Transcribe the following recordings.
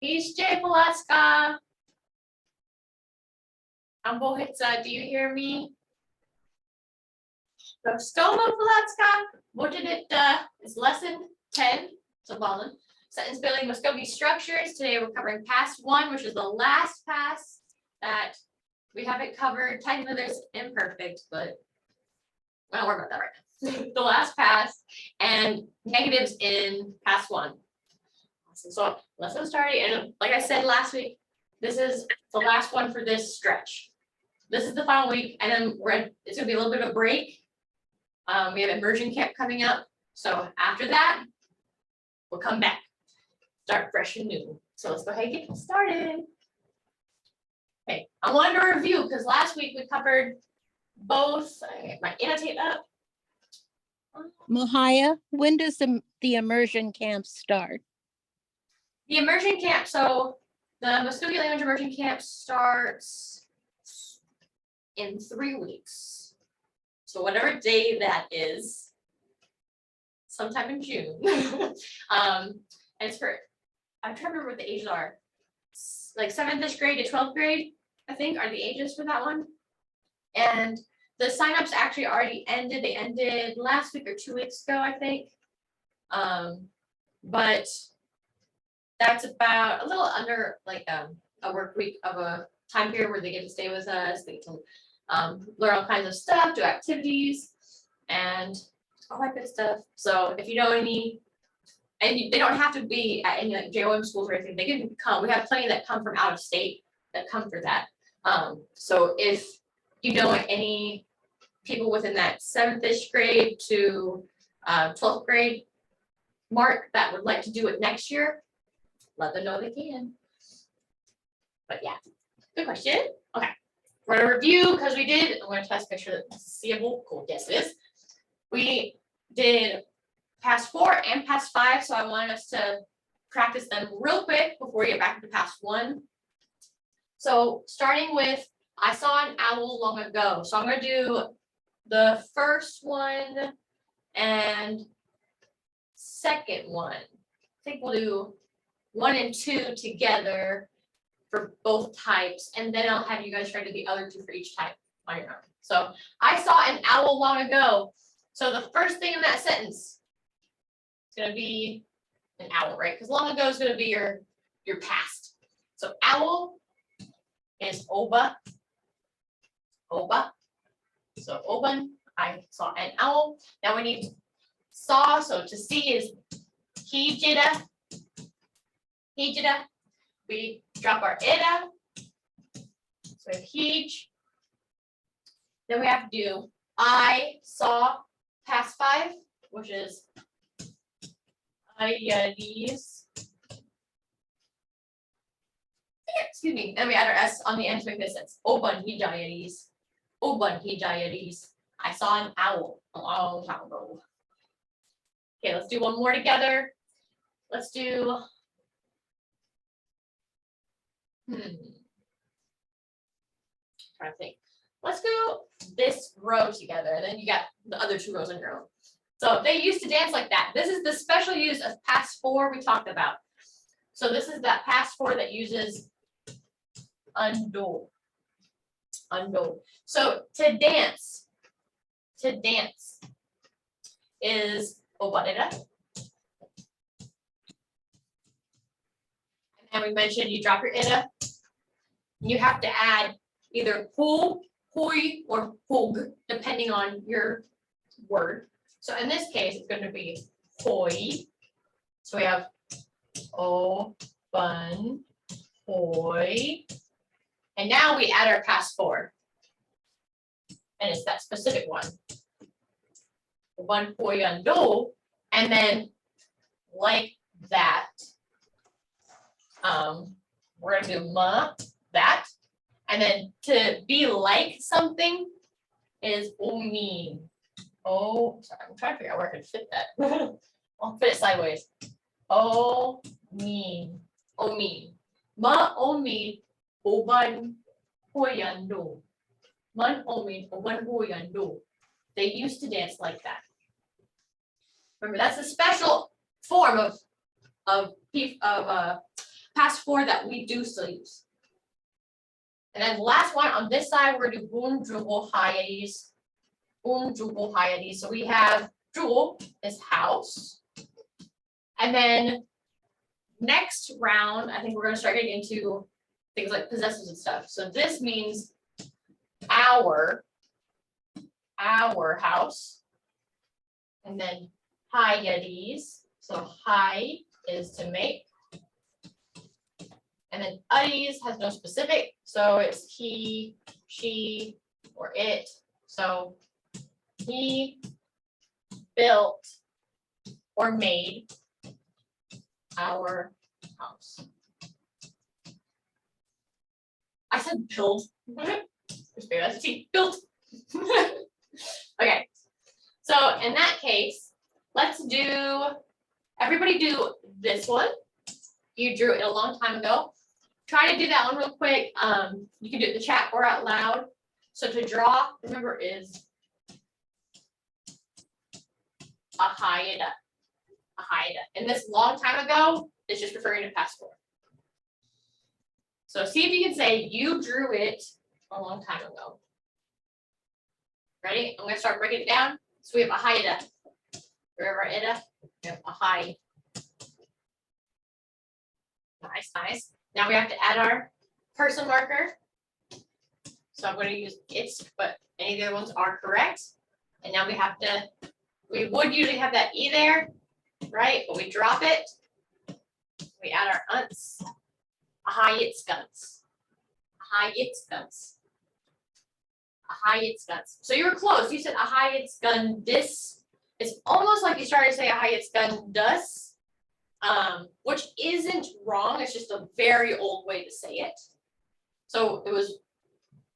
Jay Palaska. Mvhayv, do you hear me? So Stoma Palaska, what did it, it's lesson 10, so Balin. Sentence building, Mvskoke structures. Today we're covering pass 1, which is the last pass that we haven't covered. Technically there's imperfect, but I don't worry about that right now. The last pass and negatives in pass 1. So lesson starting, and like I said last week, this is the last one for this stretch. This is the final week, and then it's gonna be a little bit of a break. We have immersion camp coming up, so after that, we'll come back, start fresh and new. So let's go ahead and get started. Okay, I wanted to review because last week we covered both. I get my annotate up. Mvhayv, when does the immersion camp start? The immersion camp, so the Mvskoke language immersion camp starts in 3 weeks. So whatever day that is, sometime in June. And it's for, I'm trying to remember what the ages are. Like 7th grade to 12th grade, I think, are the ages for that one. And the signups actually already ended. They ended last week or 2 weeks ago, I think. But that's about a little under like a work week of a time period where they get to stay with us. They get to learn all kinds of stuff, do activities, and all that good stuff. So if you know any, and they don't have to be at any like JOM schools or anything, they can come. We have plenty that come from out of state that come for that. So if you know any people within that 7th grade to 12th grade mark that would like to do it next year, let them know they can. But yeah, good question. Okay, we're gonna review because we did. I'm gonna test, make sure that this is seeable. Cool, yes it is. We did pass 4 and pass 5, so I want us to practice them real quick before we get back to pass 1. So starting with, I saw an owl long ago. So I'm gonna do the first one and second one. I think we'll do 1 and 2 together for both types, and then I'll have you guys try to do the other 2 for each type on your own. So I saw an owl long ago. So the first thing in that sentence is gonna be an owl, right? Because long ago is gonna be your past. So owl is oba. Oba. So oban, I saw an owl. Now we need saw, so to see is hijida. Hijida. We drop our ida. So we have hij. Then we have to do I saw past 5, which is ayadis. Excuse me. Then we add our S on the end to make this sense. Oban hijayadis. Oban hijayadis. I saw an owl a long time ago. Okay, let's do one more together. Let's do trying to think. Let's go this row together, and then you got the other 2 rows on your own. So they used to dance like that. This is the special use of pass 4 we talked about. So this is that pass 4 that uses undo. Undo. So to dance is obanera. And we mentioned you drop your ida. You have to add either pu, hui, or hug, depending on your word. So in this case, it's going to be hoi. So we have o, bun, hoi. And now we add our past 4. And it's that specific one. Bun, hoi, undo. And then like that. We're gonna do ma, that, and then to be like something is omi. Oh, sorry, I'm trying to figure out where I can fit that. I'll fit it sideways. Omi, omi, ma omi, oban hoyando, man omi, oban hoyando. They used to dance like that. Remember, that's a special form of past four that we do still use. And then the last one on this side, we're gonna do Mvhayv Eli. So we have Jewel is house. And then next round, I think we're gonna start getting into things like possessives and stuff. So this means our house. And then Hayadis. So hi is to make. And then Uddies has no specific, so it's he, she, or it. So he built or made our house. I said build. Just maybe that's a T. Built. Okay. So in that case, let's do, everybody do this one. You drew it a long time ago. Try to do that one real quick. You can do it in the chat or out loud. So to draw, remember, is a hayada. And this long time ago is just referring to past four. So see if you can say you drew it a long time ago. Ready? I'm gonna start breaking it down. So we have a hayada. Remember ida? We have a hay. Nice, nice. Now we have to add our person marker. So I'm going to use it's, but any of the other ones are correct. And now we have to, we would usually have that E there, right? But we drop it. We add our unts. Ahayitsguns. So you were close. You said ahayitsgundis. It's almost like you started to say ahayitsgundus. Which isn't wrong, it's just a very old way to say it. So it was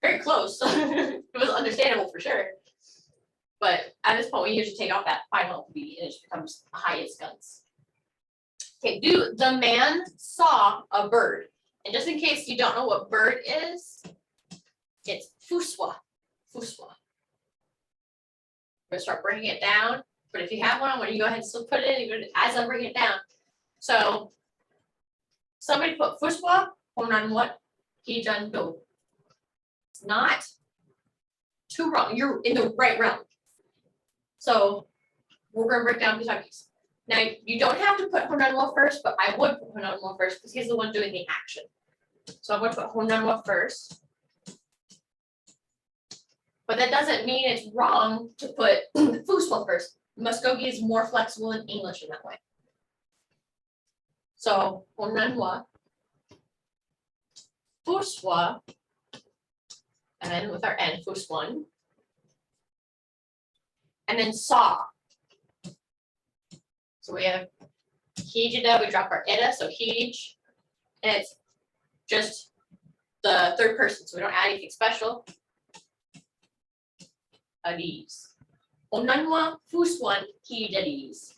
very close. It was understandable for sure. But at this point, we usually take off that final B and it just becomes highest guns. Okay, do the man saw a bird. And just in case you don't know what bird is, it's fuswa. Fuswa. We're gonna start bringing it down. But if you have one, when you go ahead and still put it in, as I'm bringing it down. So somebody put fuswa on what he done do. It's not too wrong. You're in the right realm. So we're gonna break down Kentucky's. Now you don't have to put Honanwa first, but I would put Honanwa first because he's the one doing the action. So I'm going to put Honanwa first. But that doesn't mean it's wrong to put Fuswa first. Mvskoke is more flexible in English in that way. So Honanwa, Fuswa, and then with our N, Fuswan, and then saw. So we have Hijida, we drop our Ida, so Hij, and it's just the third person, so we don't add anything special. Adis. Onanwa Fuswan Hijadis.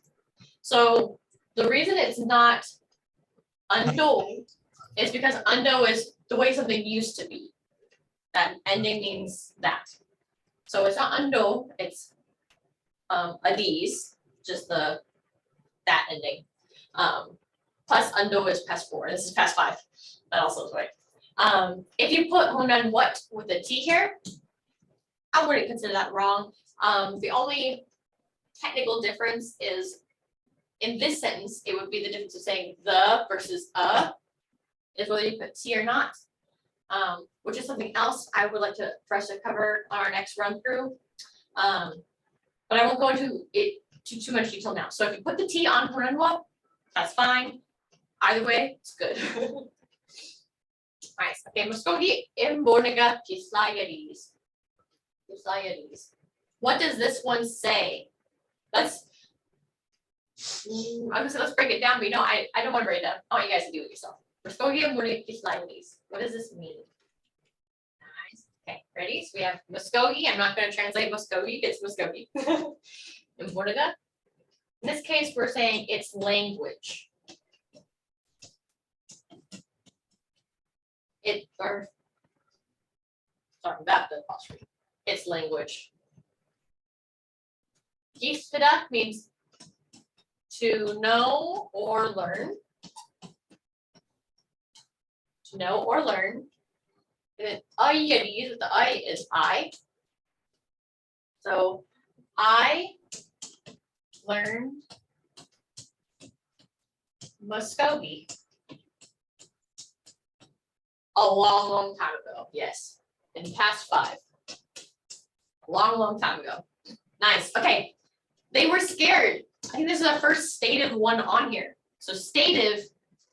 So the reason it's not undo is because undo is the way something used to be. That ending means that. So it's not undo, it's adis, just the that ending. Plus undo is past 4. This is past 5. That also is right. If you put Honan what with a T here, I wouldn't consider that wrong. The only technical difference is in this sentence, it would be the difference of saying the versus is whether you put T or not, which is something else I would like for us to cover on our next run through. But I won't go into it too much detail now. So if you put the T on Horanwa, that's fine. Either way, it's good. Nice. Okay, Mvskoke Imboniga Kislayadis. What does this one say? Let's break it down, but I don't want to break it down. I want you guys to do it yourself. Mvskoke Imboniga Kislayadis. What does this mean? Nice. Okay, ready? So we have Mvskoke. I'm not going to translate Mvskoke, it's Mvskoke. Imboniga. In this case, we're saying it's language. Sorry about the apostrophe. It's language. Giftada means to know or learn. to know or learn. And then ayadis with the I is I. So I learned Mvskoke a long, long time ago. Yes, in past 5. A long, long time ago. Nice. Okay. They were scared. I think this is our first stative one on here. So stative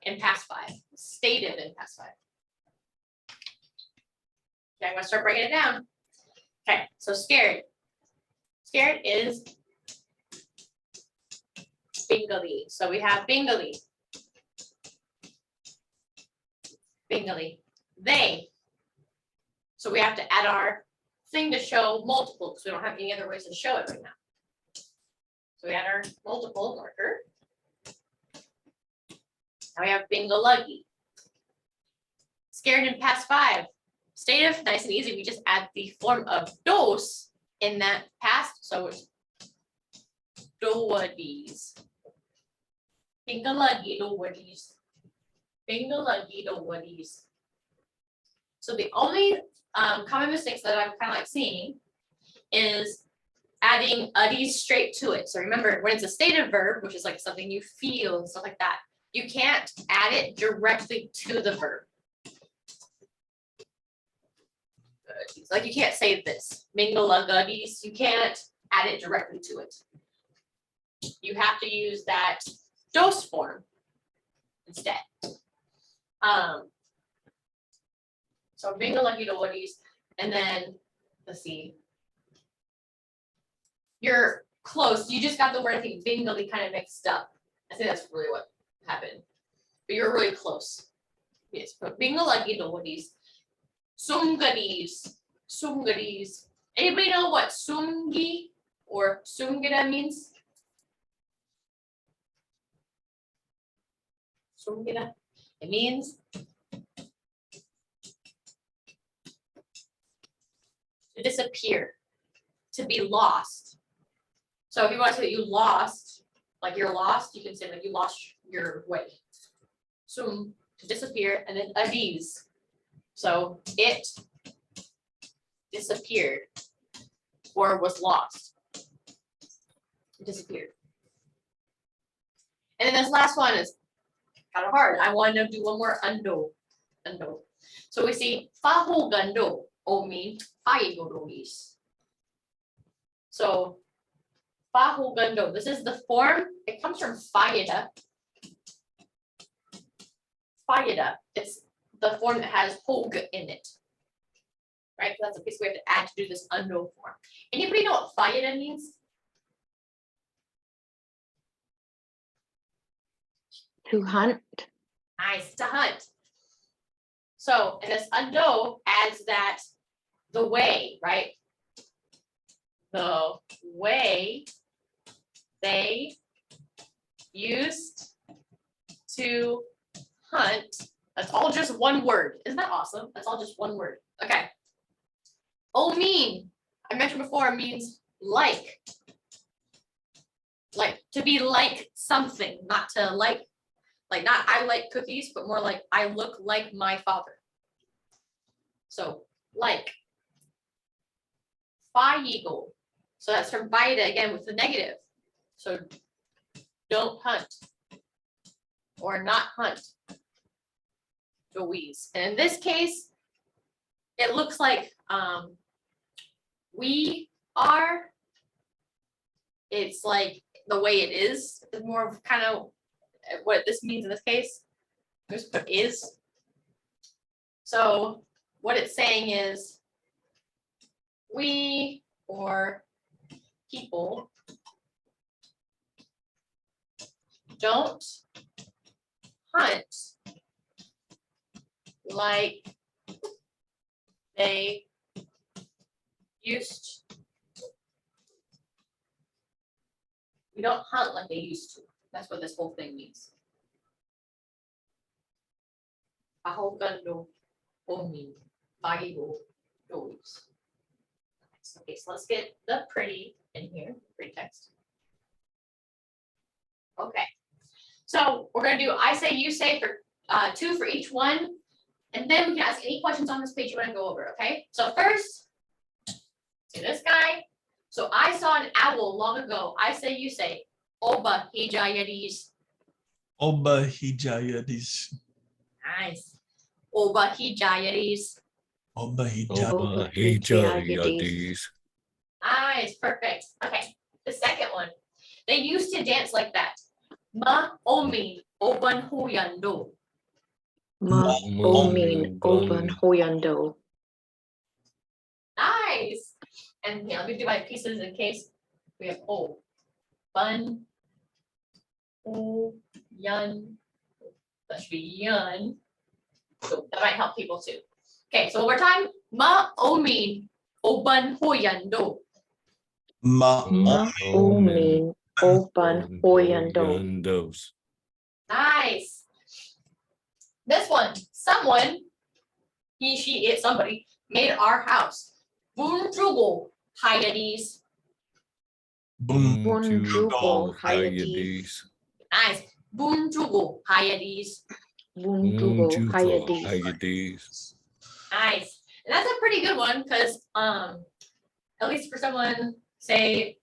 in past 5. Stative in past 5. Okay, I'm gonna start breaking it down. Okay, so scared. Scared is bingali. So we have bingali. Bingali. They. So we have to add our thing to show multiple because we don't have any other ways to show it right now. So we add our multiple marker. Now we have bingaluggy. Scared in past 5. Stative, nice and easy. We just add the form of dos in that past. So it's doadies. Bingaluggy doadies. Bingaluggy doadies. So the only common mistakes that I'm kind of like seeing is adding uddies straight to it. So remember, when it's a stative verb, which is like something you feel and stuff like that, you can't add it directly to the verb. Like you can't say this, mingaluguddies, you can't add it directly to it. You have to use that dos form instead. So bingaluguddies, and then let's see. You're close. You just got the word, I think, bingali kind of mixed up. I think that's really what happened. But you're really close. Yes, but bingaluguddies. Sungadis. Sungadis. Anybody know what sungi or sungida means? Sungida. It means to disappear, to be lost. So if you want to say that you lost, like you're lost, you can say like you lost your way. So to disappear, and then adis. So it disappeared or was lost. It disappeared. And then this last one is kind of hard. I want to do one more undo. Undo. So we see fahugando o mean faigodois. So fahugando, this is the form, it comes from fayada. Fayada, it's the form that has hog in it. Right? So that's a piece we have to add to do this undo form. Anybody know what fayada means? To hunt. Nice, to hunt. So, and this undo adds that the way, right? The way they used to hunt. That's all just one word. Isn't that awesome? That's all just one word. Okay. Oh, mean, I mentioned before, means like. Like to be like something, not to like not I like cookies, but more like I look like my father. So like. Fayigo. So that's from Vaida again with the negative. So don't hunt or not hunt. Louise. And in this case, it looks like we are. It's like the way it is more of kind of what this means in this case. Just put is. So what it's saying is we or people don't hunt like they used to. We don't hunt like they used to. That's what this whole thing means. Ahogando omi bagigo dois. Okay, so let's get the pretty in here, pretty text. Okay, so we're gonna do I say, you say for 2 for each one. And then we can ask any questions on this page you want to go over, okay? So first, see this guy? So I saw an owl long ago. I say, you say, Oba hijayadis. Oba hijayadis. Nice. Oba hijayadis. Oba Oba hijayadis. Nice, perfect. Okay, the second one. They used to dance like that. Ma omi oban huyando. Ma omin oban hoyando. Nice. And let me do my pieces in case we have bun, yun. That should be yun. So that might help people too. Okay, so one more time. Ma omin oban hoyando. Ma Omin oban hoyando. Nice. This one, someone, he, she, it, somebody made our house. Bunjugo hayadis. Bunjugo hayadis. Nice. Bunjugo hayadis. Bunjugo hayadis. Nice. And that's a pretty good one because at least for someone, say,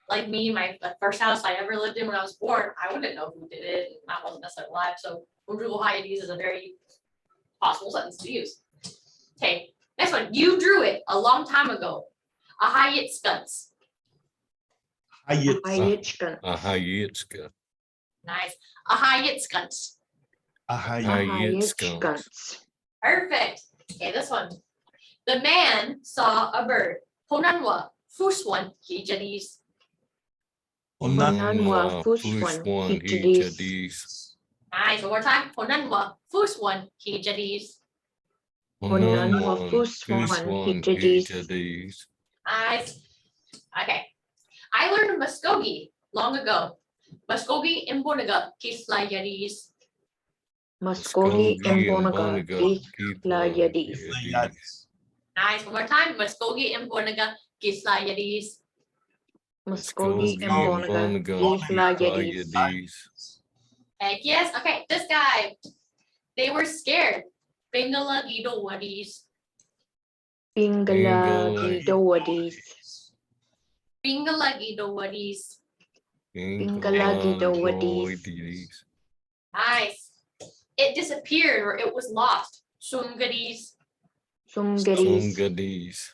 like me, the first house I ever lived in when I was born, I wouldn't know who did it. And I wasn't necessarily alive. So Bunjugo hayadis is a very possible sentence to use. Okay, next one. You drew it a long time ago. A hayit skunts. Hayitska. Ahayitska. Nice. A hayit skunts. Hayitska. Perfect. Okay, this one. The man saw a bird. Honanwa fuswan hijadis. Onanwa fuswan hijadis. Nice. One more time. Honanwa fuswan hijadis. Onanwa fuswan hijadis. Nice. Okay. I learned Mvskoke long ago. Mvskoke imboniga kislayadis. Mvskoke imbonaga kislayadis. Nice. One more time. Mvskoke imboniga kislayadis. Mvskoke imbonaga kislayadis. Heck yes. Okay, this guy. They were scared. Bingala gido wadis. Bingala gidowadis. Bingala gido wadis. Bingala gidowadis. Nice. It disappeared or it was lost. Sungadis. Sumgadis.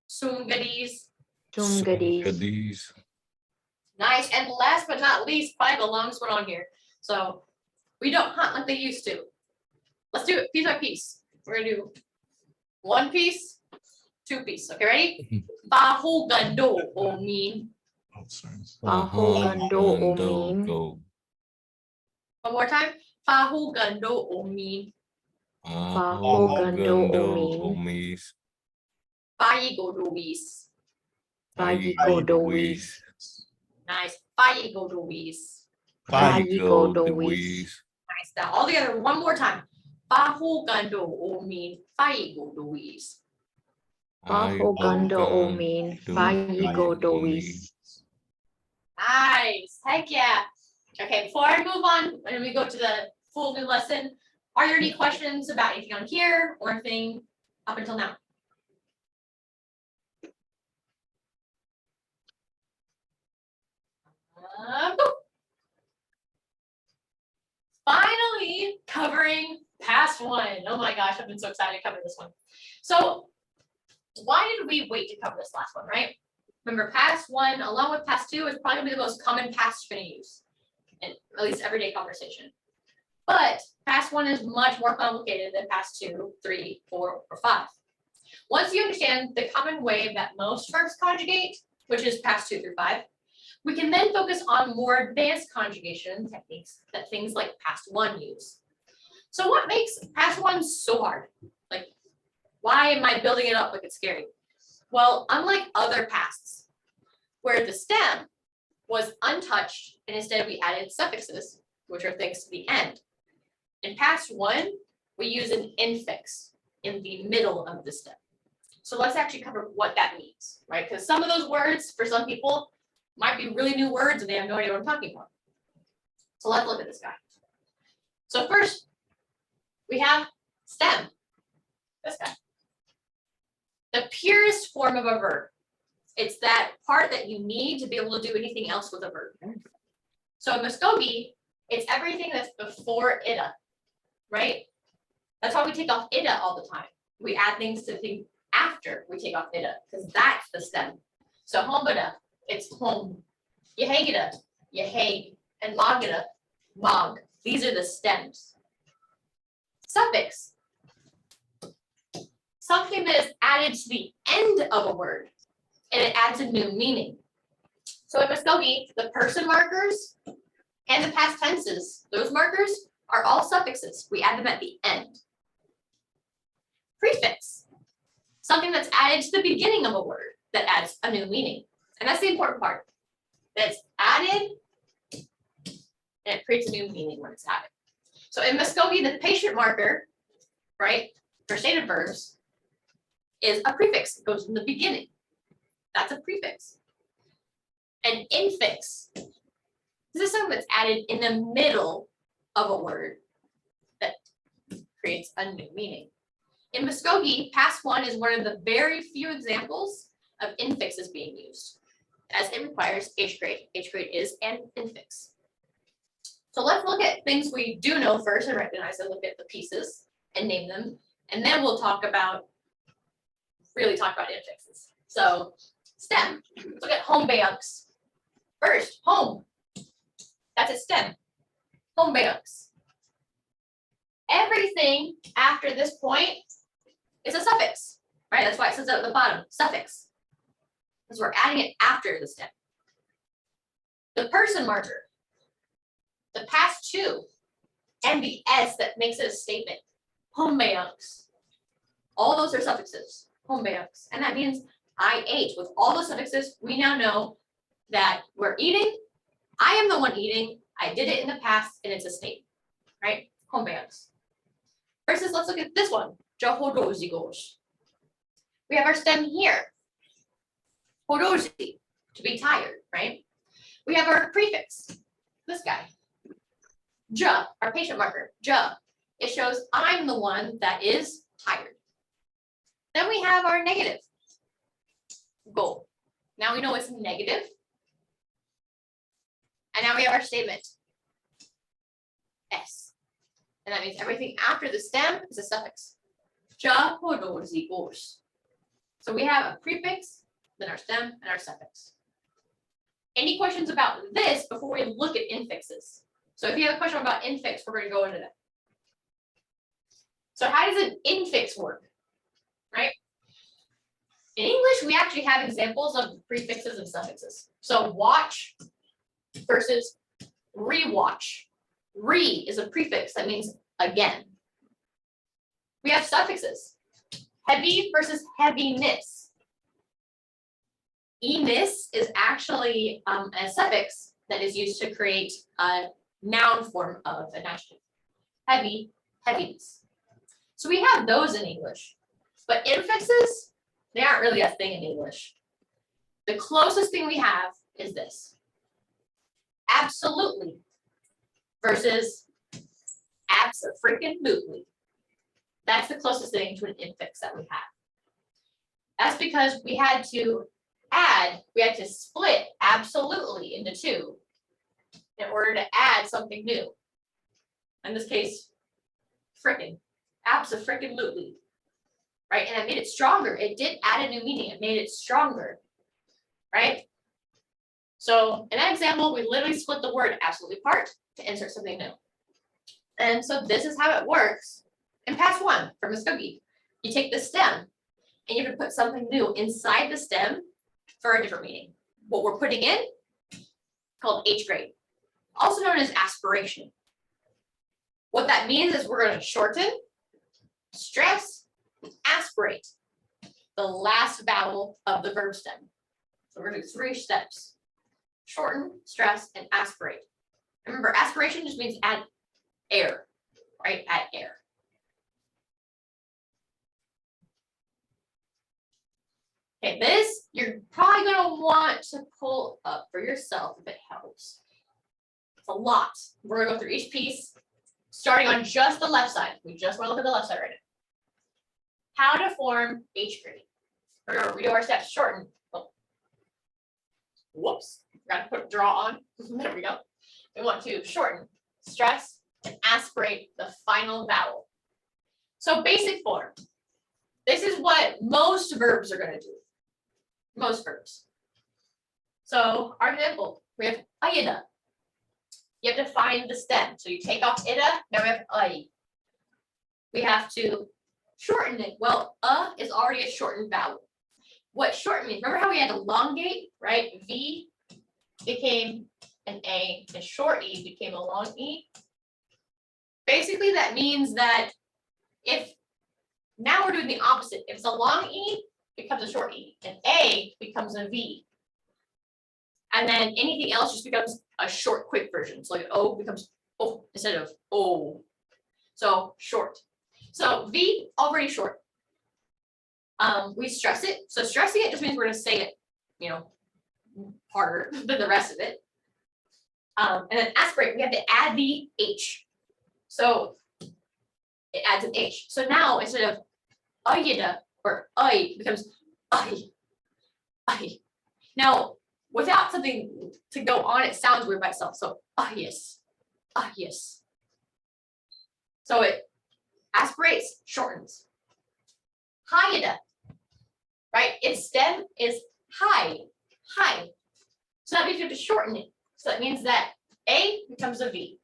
Sungadis. Sumgadis. Nice. And last but not least, probably the longest one on here. So we don't hunt like they used to. Let's do it piece by piece. We're gonna do one piece, two piece. Okay, ready? Bahugando omin. Oh, sorry. Bahugando omin. One more time. Bahugando omin. Bahugando omin. Bayigodois. Bayigodois. Nice. Bayigodois. Bayigodois. Nice. Now all together one more time. Bahugando omin. Bayigodois. Bahugando omin. Bayigodois. Nice. Heck yeah. Okay, before I move on and we go to the full new lesson, are there any questions about anything on here or anything up until now? Boop. Finally covering past one. Oh my gosh, I've been so excited to cover this one. So why did we wait to cover this last one, right? Remember, past one, along with past two, is probably gonna be the most common past you're gonna use in at least everyday conversation. But past one is much more complicated than past 2, 3, 4, or 5. Once you understand the common way that most verbs conjugate, which is past 2 through 5, we can then focus on more advanced conjugation techniques that things like past 1 use. So what makes past 1 so hard? Like, why am I building it up like it's scary? Well, unlike other pasts, where the stem was untouched and instead we added suffixes, which are things to the end. In past 1, we use an infix in the middle of the stem. So let's actually cover what that means, right? Because some of those words, for some people, might be really new words and they have no idea what I'm talking about. So let's look at this guy. So first, we have Stem. This guy. The purest form of a verb. It's that part that you need to be able to do anything else with a verb. So in Mvskoke, it's everything that's before ida, right? That's why we take off ida all the time. We add things to think after we take off ida, because that's the stem. So hombada, it's home. Yehagida, yehag, and magida, mag. These are the stems. Suffix. Something that is added to the end of a word, and it adds a new meaning. So in Mvskoke, the person markers and the past tenses, those markers are all suffixes. We add them at the end. Prefix. Something that's added to the beginning of a word that adds a new meaning. And that's the important part. That's added, and it creates a new meaning when it's added. So in Mvskoke, the patient marker, right, for stated verbs, is a prefix. It goes in the beginning. That's a prefix. An infix. This is something that's added in the middle of a word that creates a new meaning. In Mvskoke, past one is one of the very few examples of infixes being used, as it requires H grade. H grade is an infix. So let's look at things we do know first and recognize and look at the pieces and name them. And then we'll really talk about infixes. So stem, let's look at homebayuks. First, home, that's a stem, homebayuks. Everything after this point is a suffix, right? That's why it says at the bottom, suffix, because we're adding it after the stem. The person marker, the past two, and the S that makes it a statement, homebayuks. All those are suffixes, homebayuks, and that means I ate. With all those suffixes, we now know that we're eating. I am the one eating. I did it in the past, and it's a statement, right? Homebayuks. Versus, let's look at this one, jahodozigos. We have our stem here, horozi, to be tired, right? We have our prefix, this guy, ja, our patient marker, ja. It shows I'm the one that is tired. Then we have our negative, go. Now we know it's negative. And now we have our statement, S. And that means everything after the stem is a suffix. Jahodozigos. So we have a prefix, then our stem, and our suffix. Any questions about this before we look at infixes? So if you have a question about infix, we're going to go into that. So how does an infix work, right? In English, we actually have examples of prefixes and suffixes. So watch versus rewatch. Re is a prefix that means again. We have suffixes. Heavy versus heaviness. Eness is actually a suffix that is used to create a noun form of an adjective. Heavy, heaviness. So we have those in English, but infixes, they aren't really a thing in English. The closest thing we have is this. Absolutely versus abso-freaking-lutely. That's the closest thing to an infix that we have. That's because we had to split absolutely into two in order to add something new. In this case, frickin', abso-freaking-lutely, right? And it made it stronger. It did add a new meaning. It made it stronger, right? So in that example, we literally split the word absolutely apart to insert something new. And so this is how it works in past one for Mvskoke. You take the stem and you have to put something new inside the stem for a different meaning. What we're putting in, called H grade, also known as aspiration. What that means is we're going to shorten, stress, aspirate the last vowel of the verb stem. So we're going to do 3 steps. Shorten, stress, and aspirate. Remember, aspiration just means add air, right? Add air. Okay, this you're probably going to want to pull up for yourself if it helps. It's a lot. We're going to go through each piece, starting on just the left side. We just want to look at the left side right now. how to form H grading. Remember, we do our steps shorten. Oh. Whoops, got to put draw on. There we go. We want to shorten, stress, and aspirate the final vowel. So basic form. This is what most verbs are going to do. Most verbs. So our example, we have ayida. You have to find the stem. So you take off ida, now we have ay. We have to shorten it. Well, is already a shortened vowel. What shorten means, remember how we had elongate, right? V became an A, and short E became a long E. Basically, that means that if now we're doing the opposite. If it's a long E, it becomes a short E, and A becomes a V. And then anything else just becomes a short, quick version. So like O becomes O instead of O. So short. So V already short. We stress it. So stressing it just means we're going to say it, you know, harder than the rest of it. And then aspirate, we have to add the H. So it adds an H. So now instead of ayida or ay becomes ay. Now, without something to go on, it sounds weird by itself. So yes. So it aspirates, shortens. Hayida, right? Its stem is high. So that means we have to shorten it. So that means that A becomes a V.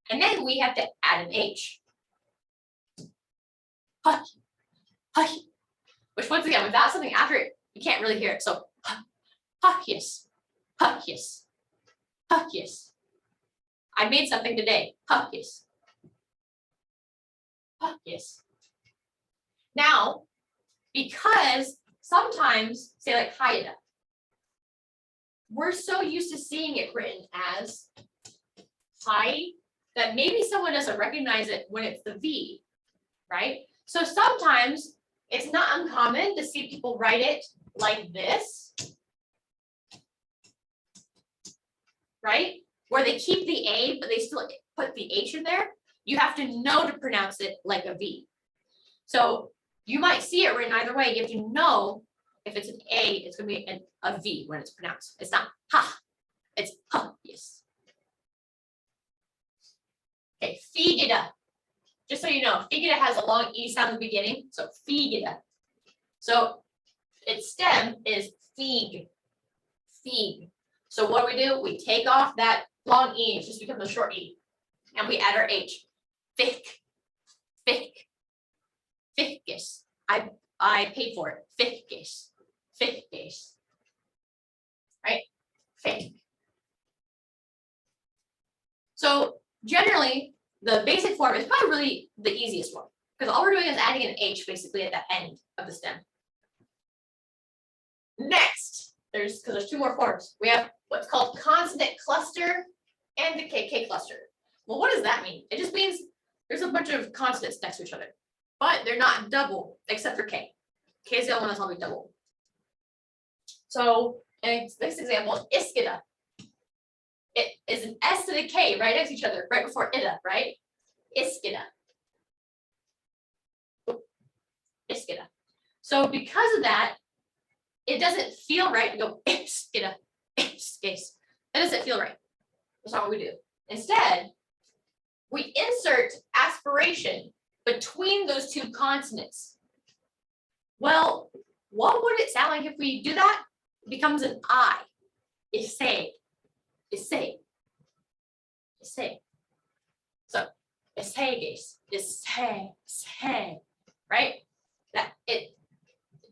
And then we have to add an H. Which once again, without something after it, you can't really hear it. So yes. I made something today. Yes. Now, because sometimes, say like Haida, we're so used to seeing it written as hi that maybe someone doesn't recognize it when it's the V, right? So sometimes it's not uncommon to see people write it like this, right? Where they keep the A, but they still put the H in there. You have to know to pronounce it like a V. So you might see it written either way. You have to know if it's an A, it's going to be a V when it's pronounced. It's not ha, it's ha, yes. Okay, figida. Just so you know, figida has a long E sound in the beginning, so figida. So its stem is fig. So what do? We take off that long E, it just becomes a short E, and we add our H. Ficus. I paid for it. Ficus. Right? Fic. So generally, the basic form is probably really the easiest one because all we're doing is adding an H basically at the end of the stem. Next, there's two more forms. We have what's called consonant cluster and the KK cluster. Well, what does that mean? It just means there's a bunch of consonants next to each other, but they're not double except for K. K is the only one that's always double. So in this example, iskida. It is an S and a K right next to each other, right before ida, right? Iskida. So because of that, it doesn't feel right to go iskida. That doesn't feel right. That's not what we do. Instead, we insert aspiration between those two consonants. Well, what would it sound like if we do that? It becomes an I. Issei. So issei, right? That it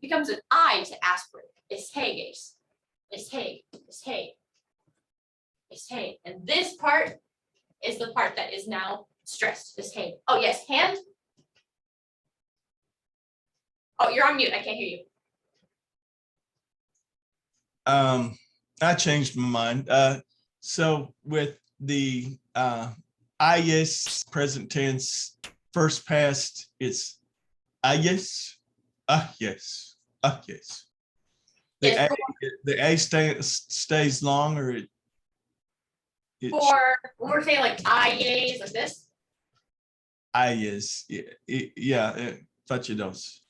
becomes an I to aspirate. Issei. And this part is the part that is now stressed. Issei. Oh yes, hand. Oh, you're on mute. I can't hear you. I changed my mind. So with the is present tense, first past, it's yes. Yes. The A stays long, or it For when we're saying like I yays like this. is, yeah. facidos.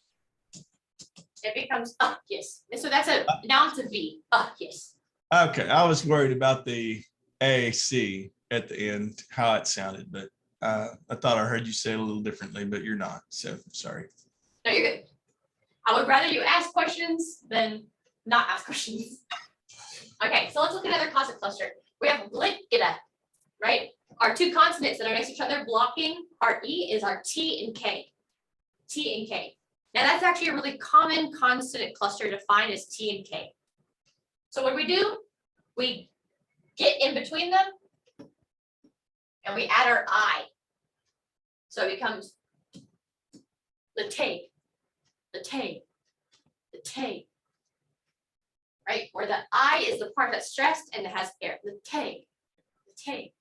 It becomes yes. And so that's now it's a V. Yes. Okay, I was worried about the AC at the end, how it sounded, but I thought I heard you say it a little differently, but you're not, so sorry. No, you're good. I would rather you ask questions than not ask questions. Okay, so let's look at another consonant cluster. We have blikida, right? Our two consonants that are next to each other blocking our E is our T and K. T and K. Now that's actually a really common consonant cluster to find is T and K. So what do? We get in between them and we add our I. So it becomes the take, the take, the take. Right? Where the I is the part that's stressed and it has air. The take, the take,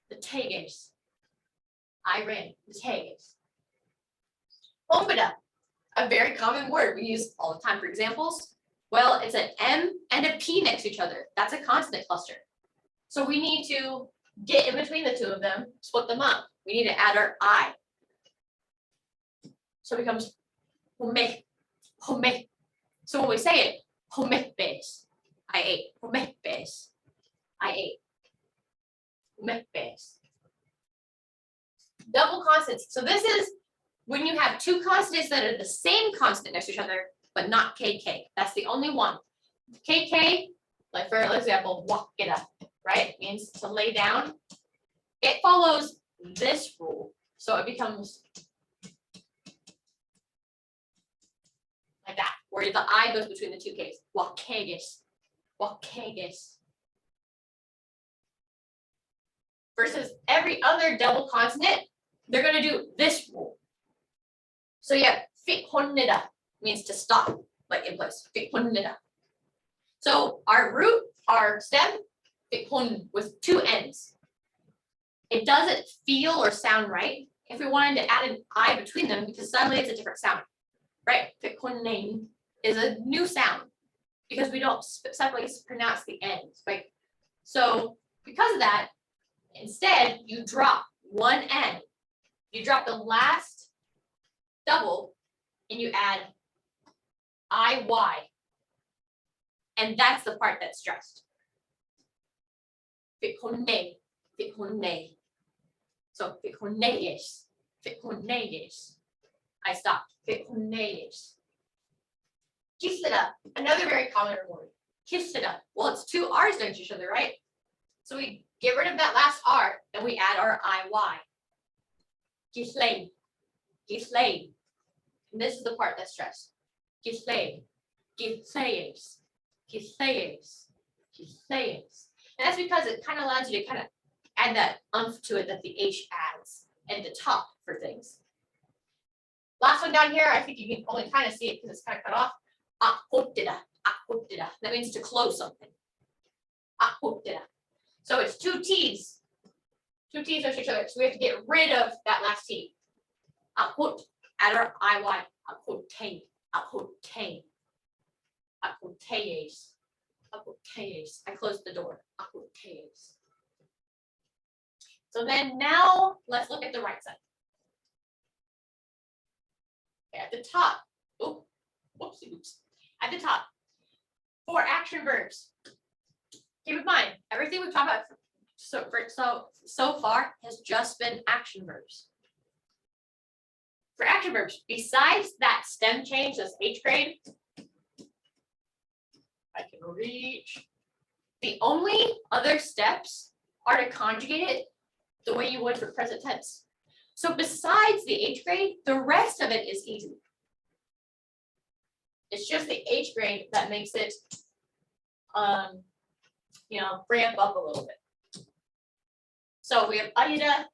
the tages. I ran, the tages. Ombida, a very common word we use all the time for examples. Well, it's an M and a P next to each other. That's a consonant cluster. So we need to get in between the two of them, split them up. We need to add our I. So it becomes home, home. So when we say it, homepes, I ate, homepes, I ate, homepes. Double consonants. So this is when you have two consonants that are the same consonant next to each other, but not KK. That's the only one. KK, like for example, walk it up, right? Means to lay down. It follows this rule. So it becomes like that, where the I goes between the two Ks. Wakagus, wakagus. Versus every other double consonant, they're going to do this rule. So yeah, fikhonida means to stop, like in place. Fikhonida. So our root, our stem, fikhon with two N's. It doesn't feel or sound right if we wanted to add an I between them because suddenly it's a different sound. Right? Fikhonane is a new sound because we don't separately pronounce the N's, right? So because of that, instead you drop one N. You drop the last double and you add IY. And that's the part that's stressed. Fikhone, fikhone. So fikhoneyes, fikhoneyes. I stopped. Fikhoneyes. Kisida, another very common word. Kisida. Well, it's two R's next to each other, right? So we get rid of that last R and we add our IY. Kislay, kislay. And this is the part that's stressed. Kislay, kislayes, kislayes, kislayes. And that's because it kind of allows you to kind of add that umph to it that the H adds and the top for things. Last one down here, I think you can only kind of see it because it's kind of cut off. Ahotida, ahotida. That means to close something. Ahotida. So it's two T's. Two T's next to each other. So we have to get rid of that last T. Ahot, add our IY. Ahote, ahote. Ahoteyes. Ahoteyes. I closed the door. Ahoteyes. So then now let's look at the right side. Okay, at the top, oh, whoopsie oops. At the top, for action verbs. Keep in mind, everything we've talked about so far has just been action verbs. For action verbs, besides that stem change, this H grade, I can reach. The only other steps are to conjugate it the way you would for present tense. So besides the H grade, the rest of it is easy. It's just the H grade that makes it, ramp up a little bit. So we have ayida,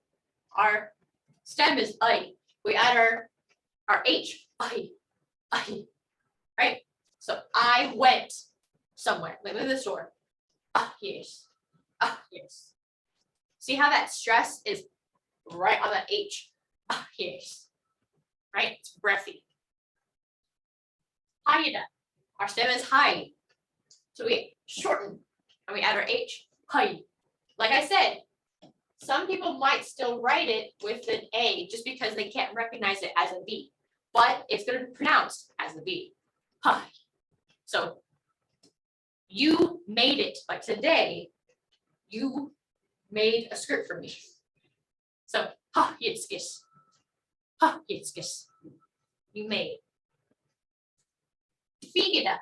our stem is ay. We add our H, ay, right? So I went somewhere, like in the store. Yes, yes. See how that stress is right on that H. Yes. Right? It's breathy. Hayida. Our stem is high. So we shorten and we add our H. Hay. Like I said, some people might still write it with an A just because they can't recognize it as a V. but it's gonna be pronounced as the V. Huh. So you made it, like today, you made a skirt for me. So, ha, yitskis. Ha, yitskis. You made. Feegida.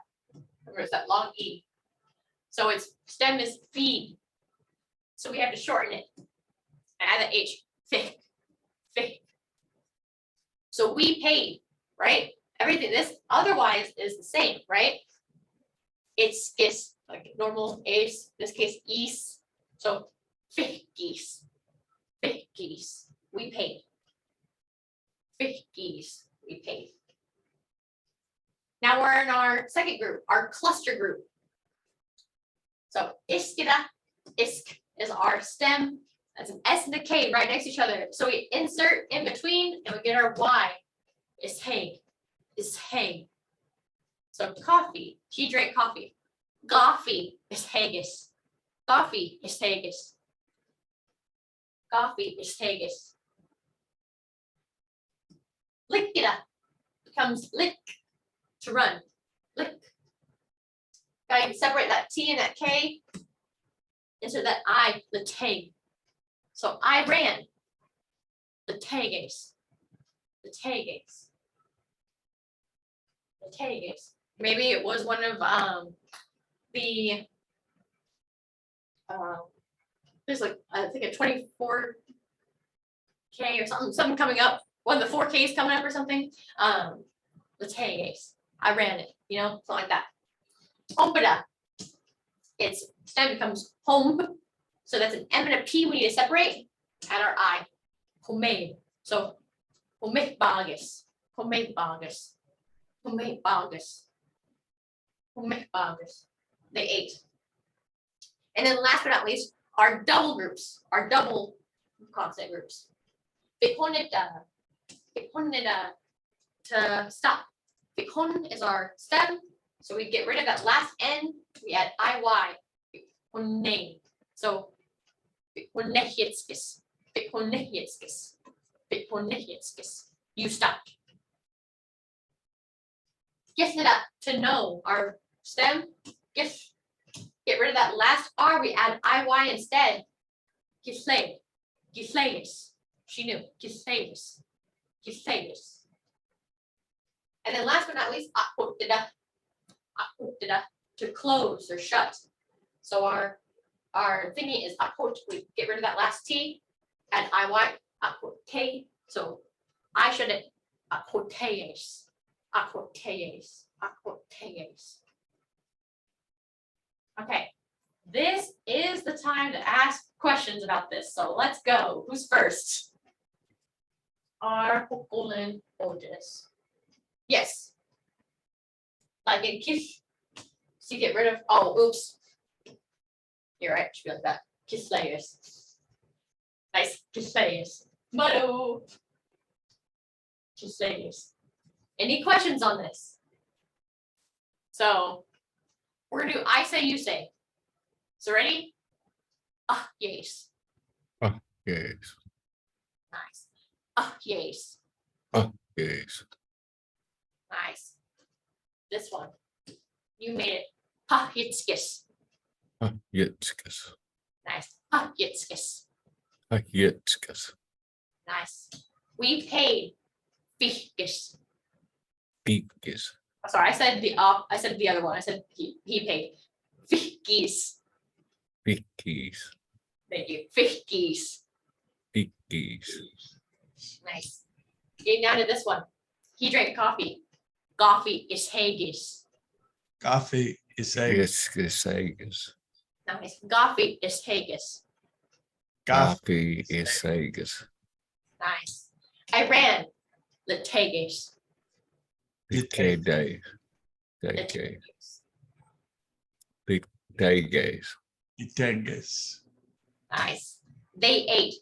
Remember, it's that long E. So its stem is feed. So we have to shorten it. And add the H. Thick. Thick. So we paid, right? Everything this otherwise is the same, right? It's skis, like normal A's, in this case, east. So thick geese. Thick geese. We paid. Thick geese. We paid. Now we're in our second group, our cluster group. So iskida, isk is our stem. That's an S and a K right next to each other. So we insert in between and we get our Y. Is hay. Is hay. So coffee. He drank coffee. Coffee is haggis. Coffee is haggis. Coffee is haggis. Lickida becomes lick. To run. Lick. Gotta separate that T and that K. Insert that I, the tag. So I ran. The tags. The tags. The tags. Maybe it was one of the there's like I think a 24K or something coming up. One of the 4Ks coming up or something. The tags. I ran it, you know, something like that. Hombada. Its stem becomes home. So that's an M and a P we need to separate. Add our I. Homemade. So homemade-bagus. Homemade-bagus. Homemade-bagus. Homemade-bagus. They ate. And then last but not least, our double groups, our double consonant groups. Bikonida. Bikonida. To stop. Bikon is our stem. So we get rid of that last N, we add IY. Bikonne. So Bikonnehietskis. Bikonnehietskis. Bikonnehietskis. You stopped. Get it up to know our stem. Get rid of that last R, we add IY instead. Gislay. Gislayis. She knew. Gislayis. Gislayis. And then last but not least, to close or shut. So our thingy is we get rid of that last T, add IY, so I shut it, akoteis. Okay, this is the time to ask questions about this. So let's go. Who's first? Our Hokolin Otis. Yes. Like in kiss, so you get rid of, oh, oops. You're right, it should be like that. Kiss layers. Nice, kiss layers. Muddo. Kiss layers. Any questions on this? So we're gonna do I say, you say. So ready? Ah, yes. Yes. Nice. Ah, yes. Yes. Nice. This one. You made it. Ha, yitskis. Yetskas. Nice. Ha, yitskis. Yetskas. Nice. We paid. Fichkis. Beakis. Sorry, I said the other one. I said he paid. Fichkis. Beakis. Thank you. Fichkis. Beakis. Nice. Getting down to this one. He drank coffee. Coffee is haggis. Coffee is a Yetskas. Nice. Coffee is haggis. Coffee is Sagas. Nice. I ran. Latagas. Day. Day. Itegas. Nice. They ate.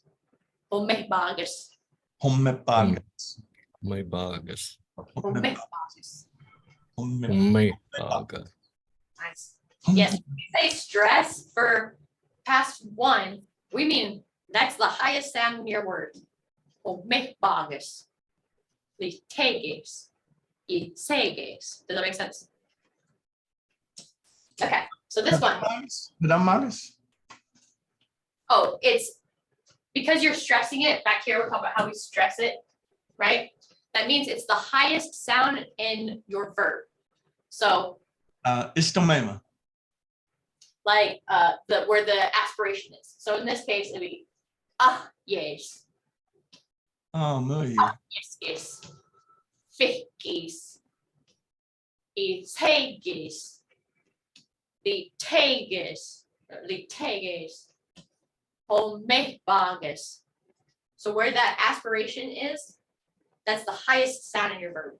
Homehbagas. Homepagas. My bagas. Homehbagas. My baga. Nice. Yes, when we say stress for past one, we mean that's the highest sound in your word. Homehbagas. liteges, iseges. Does that make sense? Okay, so this one, Did I minus? oh, it's because you're stressing it back here. We're talking about how we stress it, right? That means it's the highest sound in your verb. So Istomema. like where the aspiration is. So in this case, it'd be yes, Oh, muy bien. yes, fikis, itegis, liteges, homebages. So where that aspiration is, that's the highest sound in your verb.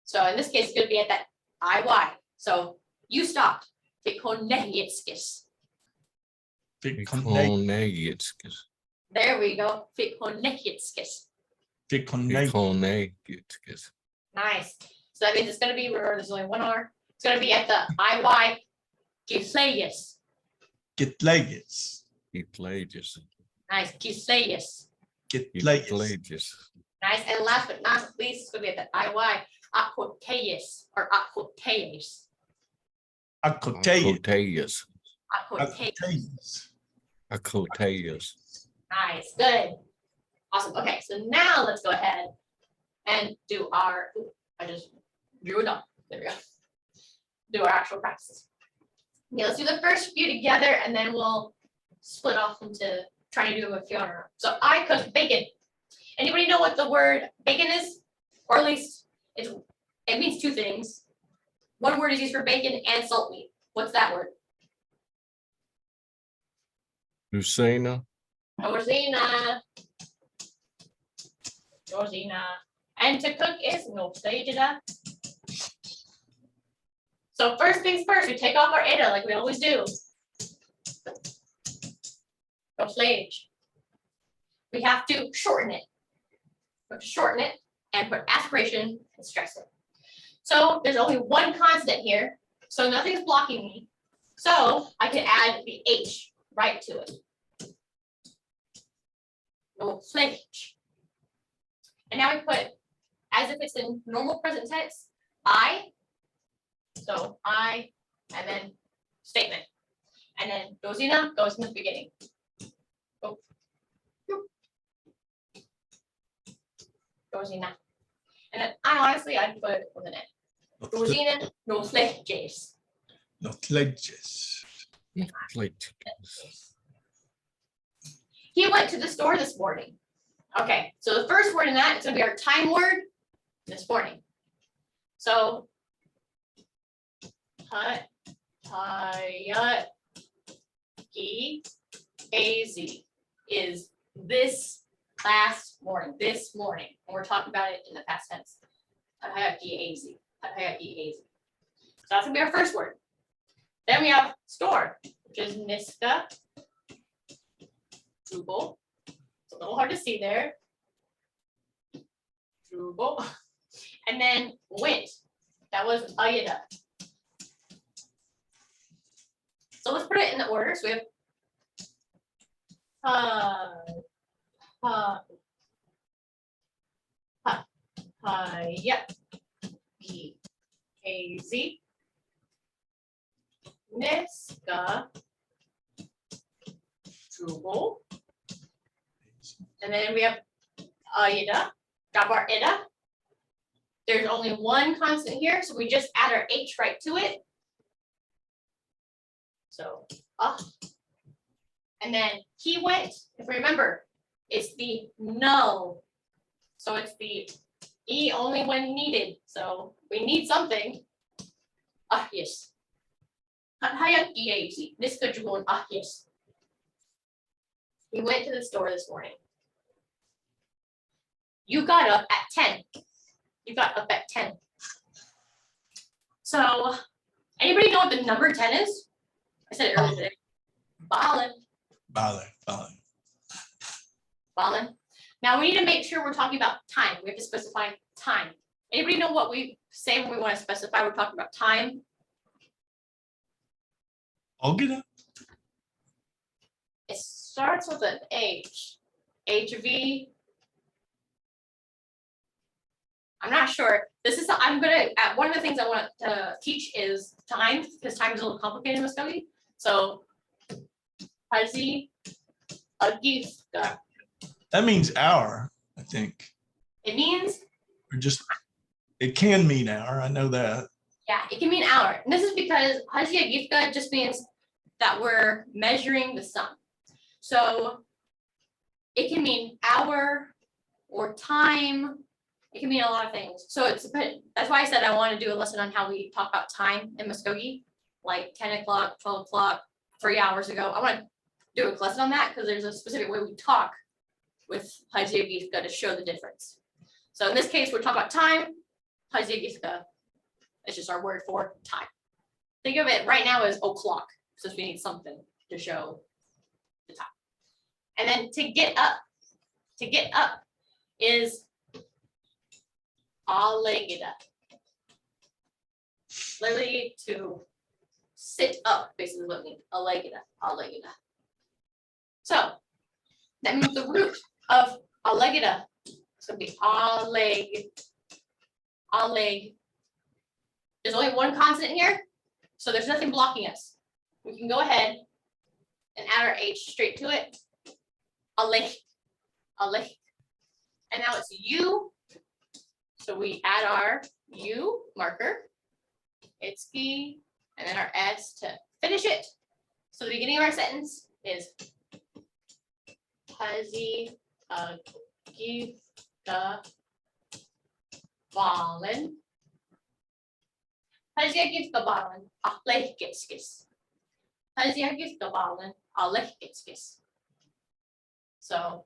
So in this case, it's going to be at that IY. So you stopped. Fikonehitskis. Fikonegitskis. There we go. Fikonehitskis. Fikonegitskis. Nice. So that means it's going to be, remember, there's only one R. It's going to be at the IY. Gislayus. Gitlegis. Itlages. Nice. Gislayus. Gitlegis. Itlages. Nice. And last but not least, it's going to be at the IY. Aquoteus or aquoteus. Acoteus. Acoteus. Aquoteus. Acoteus. Nice. Good. Awesome. Okay. So now let's go ahead and do our, I just drew it up. There we go. Do our actual practices. Okay, let's do the first few together and then we'll split off into trying to do a few on our own. So I cooked bacon. Anybody know what the word bacon is? Or at least it means two things. One word is used for bacon and salt meat. What's that word? Lucina. Rosina. Rosina. And to cook is no stajida. So first things first, we take off our ida like we always do. No stage. We have to shorten it. We have to shorten it and put aspiration and stress it. So there's only one consonant here, so nothing's blocking me. So I can add the H right to it. No stage. And now we put, as if it's in normal present tense, I. So I, and then statement. And then Rosina goes in the beginning. Oh. Rosina. And then I honestly, I'd put it with an N. Rosina, no sledges. Notledges. He went to the store this morning. Okay, so the first word in that is going to be our time word this morning. So, az is this last morning, this morning. And we're talking about it in the past tense. Az. So that's gonna be our first word. Then we have store, which is Niska. Google. It's a little hard to see there. Google. And then went. That was Ayada. So let's put it in the order. So we have yep. Az. Niska. Google. And then we have Ayada. Got our ida. There's only one consonant here, so we just add our H right to it. So, and then he went, if we remember, it's the no. So it's the E only when needed. So we need something. Yes. This could go on. Yes. He went to the store this morning. You got up at 10. You got up at 10. So, anybody know what the number 10 is? I said it earlier today. Ballin. Ballin. Now we need to make sure we're talking about time. We have to specify time. Anybody know what we say when we want to specify we're talking about time? Olgida. It starts with an H. HV. I'm not sure. This is, one of the things I want to teach is time, because time is a little complicated in Mvskoke. So, Hazi Agifka. That means hour, I think. It means, Or just, it can mean hour. I know that. yeah, it can mean hour. And this is because Hazi Agifka just means that we're measuring the sun. So it can mean hour or time. It can mean a lot of things. So that's why I said I want to do a lesson on how we talk about time in Mvskoke, like 10 o'clock, 12 o'clock, 3 hours ago. I want to do a lesson on that because there's a specific way we talk with Hazi Agifka to show the difference. So in this case, we're talking about time. Hazi Agifka is just our word for time. Think of it right now as o'clock, since we need something to show the time. And then to get up is alegida. Literally to sit up, basically what it means, alegida. So that means the root of alegida is going to be aleg. There's only one consonant here, so there's nothing blocking us. We can go ahead and add our H straight to it. Aleg. And now it's U. So we add our U marker, Itski, and then our S to finish it. So the beginning of our sentence is Hazi Agifka Ballen. Hazi Agifka Ballen, Alechkitskis. Hazi Agifka Ballen, Alechkitskis. So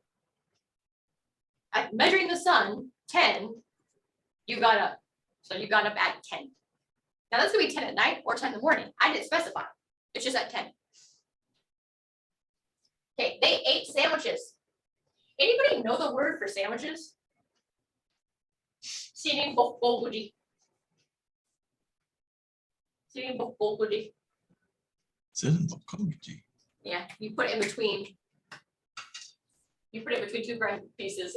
at measuring the sun, 10, you got up. So you got up at 10. Now that's gonna be 10 at night or 10 in the morning. I didn't specify. It's just at 10. Okay, they ate sandwiches. Anybody know the word for sandwiches? Sinin bokbogudi. Sinin bokbogudi. Yeah, you put it in between. You put it between two bread pieces.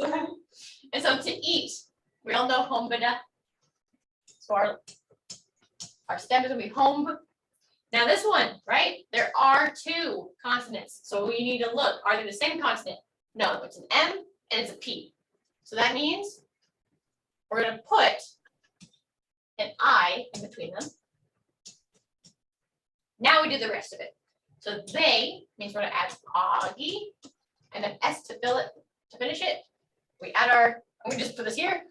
And so to eat, we all know hombeda. So our stem is gonna be home. Now this one, right? There are 2 consonants. So we need to look, are they the same consonant? No, it's an M and it's a P. So that means we're gonna put an I in between them. Now we do the rest of it. So they means we're gonna add agi and then S to fill it, to finish it. We add our, we just put this here,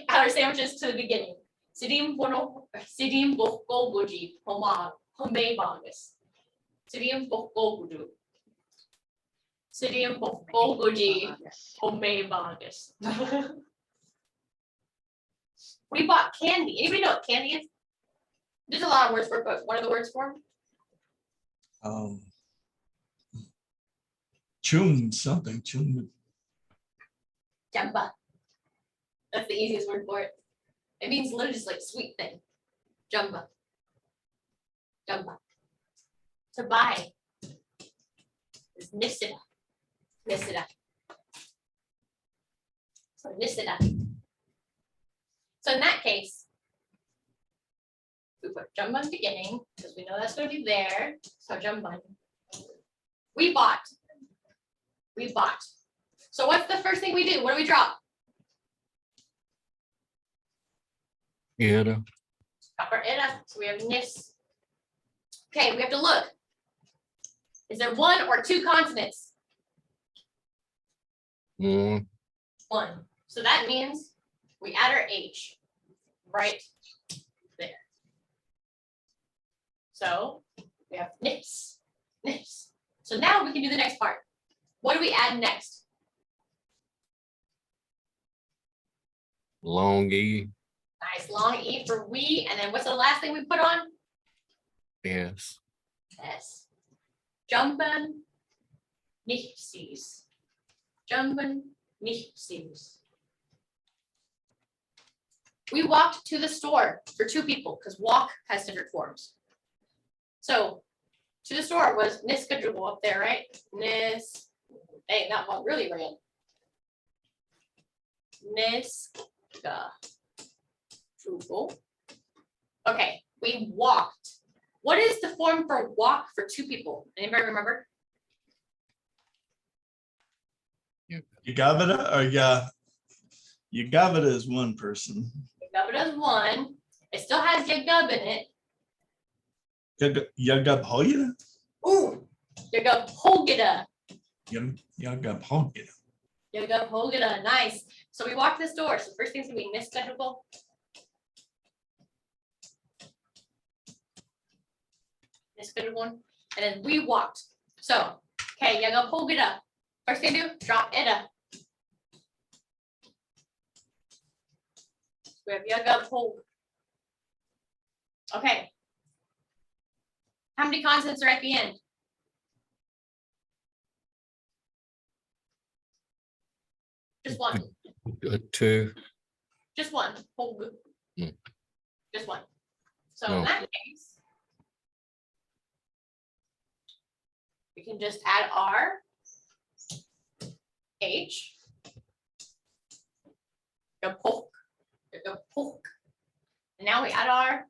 add our sandwiches to the beginning. Sidim bokboguji home bangus. Sidim bokbogudu. Sidim bokboguji home bangus. We bought candy. Anybody know what candy is? There's a lot of words for it, but what are the words for them? Chum something. Chum. Jamba. That's the easiest word for it. It means literally just like sweet thing. Jamba. Jamba. To buy is nisida. Nisida. So nisida. So in that case, we put jamba in the beginning because we know that's going to be there. So jamba. We bought. We bought. So what's the first thing we do? What do we drop? Era. Upper era. So we have nis. Okay, we have to look. Is there 1 or 2 consonants? 1. 1. So that means we add our H right there. So we have nis. Nis. So now we can do the next part. What do we add next? Long E. Nice long E for we. And then what's the last thing we put on? S. S. Jumpen nicht siehst. Jumpen nicht siehst. We walked to the store for 2 people because walk has different forms. So to the store was niskadrubo up there, right? Nis. Hey, that one really ran. Niska. Google. Okay, we walked. What is the form for walk for two people? Anybody remember? Yagavita or Yagavita is one person. Yagubita is one. It still has Yagub in it. Yagabhoyita? Ooh, Yagubhogita. Yagabhoyita. Yagubhogita, nice. So we walked this door. So first thing's gonna be Mvskoke. Mvskoke, and then we walked. So, okay, Yagubhogita. First thing to do, drop ita. We have Yagubhog. Okay. How many consonants are at the end? Just one. Two. Just one. Hog. Mm. Just one. So No. in that case, we can just add R, H, poke, poke. And now we add our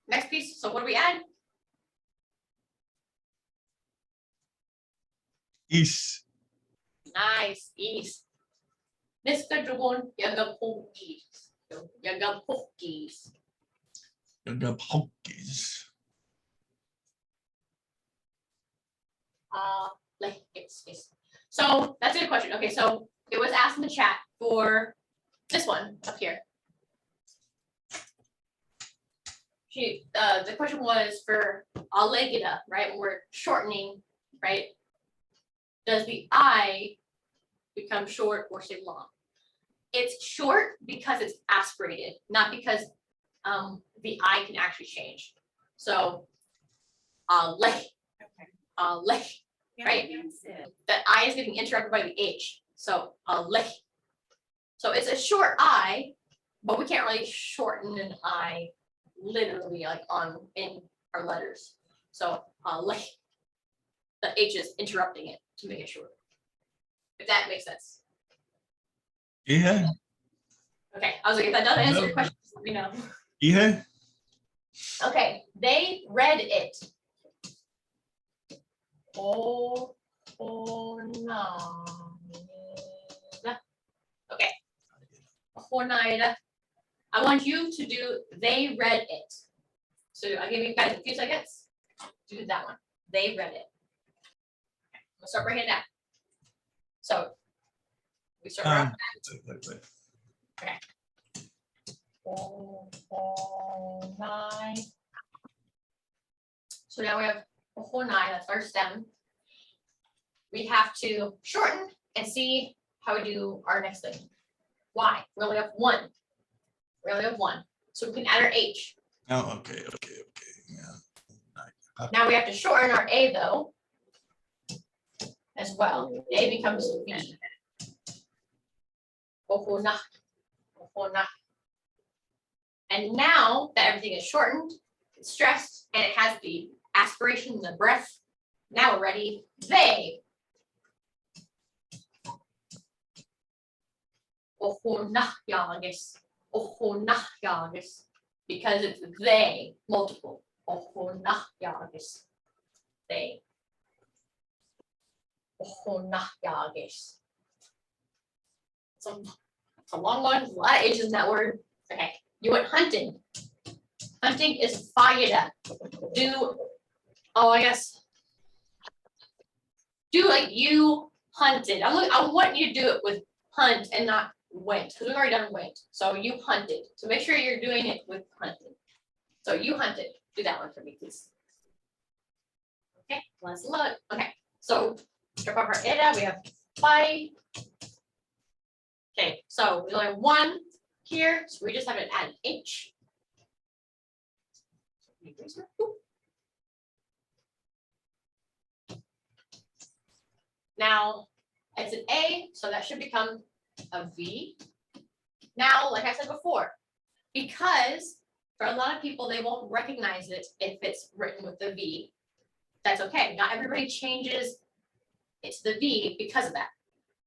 next piece. So what do we add? Is. Nice, east. Mr. Dragon, Yagapokis. Yagapokis. Yagabhokis. Like it's. So that's a good question. Okay, so it was asked in the chat for this one up here. The question was for allegida, right? When we're shortening, right? Does the I become short or stay long? It's short because it's aspirated, not because the I can actually change. So right? The I is getting interrupted by the H. So so it's a short I, but we can't really shorten an I literally like in our letters. So the H is interrupting it to make it short. If that makes sense. Yeah. Okay, I was like, if that doesn't answer your question, just let me know. Yeah. Okay, they read it. Oh no. Okay. Hornida. I want you to do they read it. So I'll give you guys a few seconds to do that one. They read it. We'll start breaking it down. So we start around. Okay. 4, 9. So now we have a whole 9, that's our stem. We have to shorten and see how we do our next thing. Why? We only have one. We only have one. So we can add our H. Oh, okay. Yeah. Now we have to shorten our A though, as well. A becomes V. And now that everything is shortened, it's stressed, and it has the aspiration and the breath, now we're ready. They. Because it's they, multiple. They. So it's a long one, a lot of H's in that word. Okay, you went hunting. Hunting is fayada. I guess. Do like you hunted. I want you to do it with hunt and not went, because we've already done went. So you hunted. So make sure you're doing it with hunted. So you hunted. Do that one for me, please. Okay, let's look. Okay, so strip off our ida. We have five. Okay, so we only have one here, so we just have to add an H. Now it's an A, so that should become a V. Now, like I said before, because for a lot of people, they won't recognize it if it's written with the V. That's okay. Not everybody changes it to the V because of that.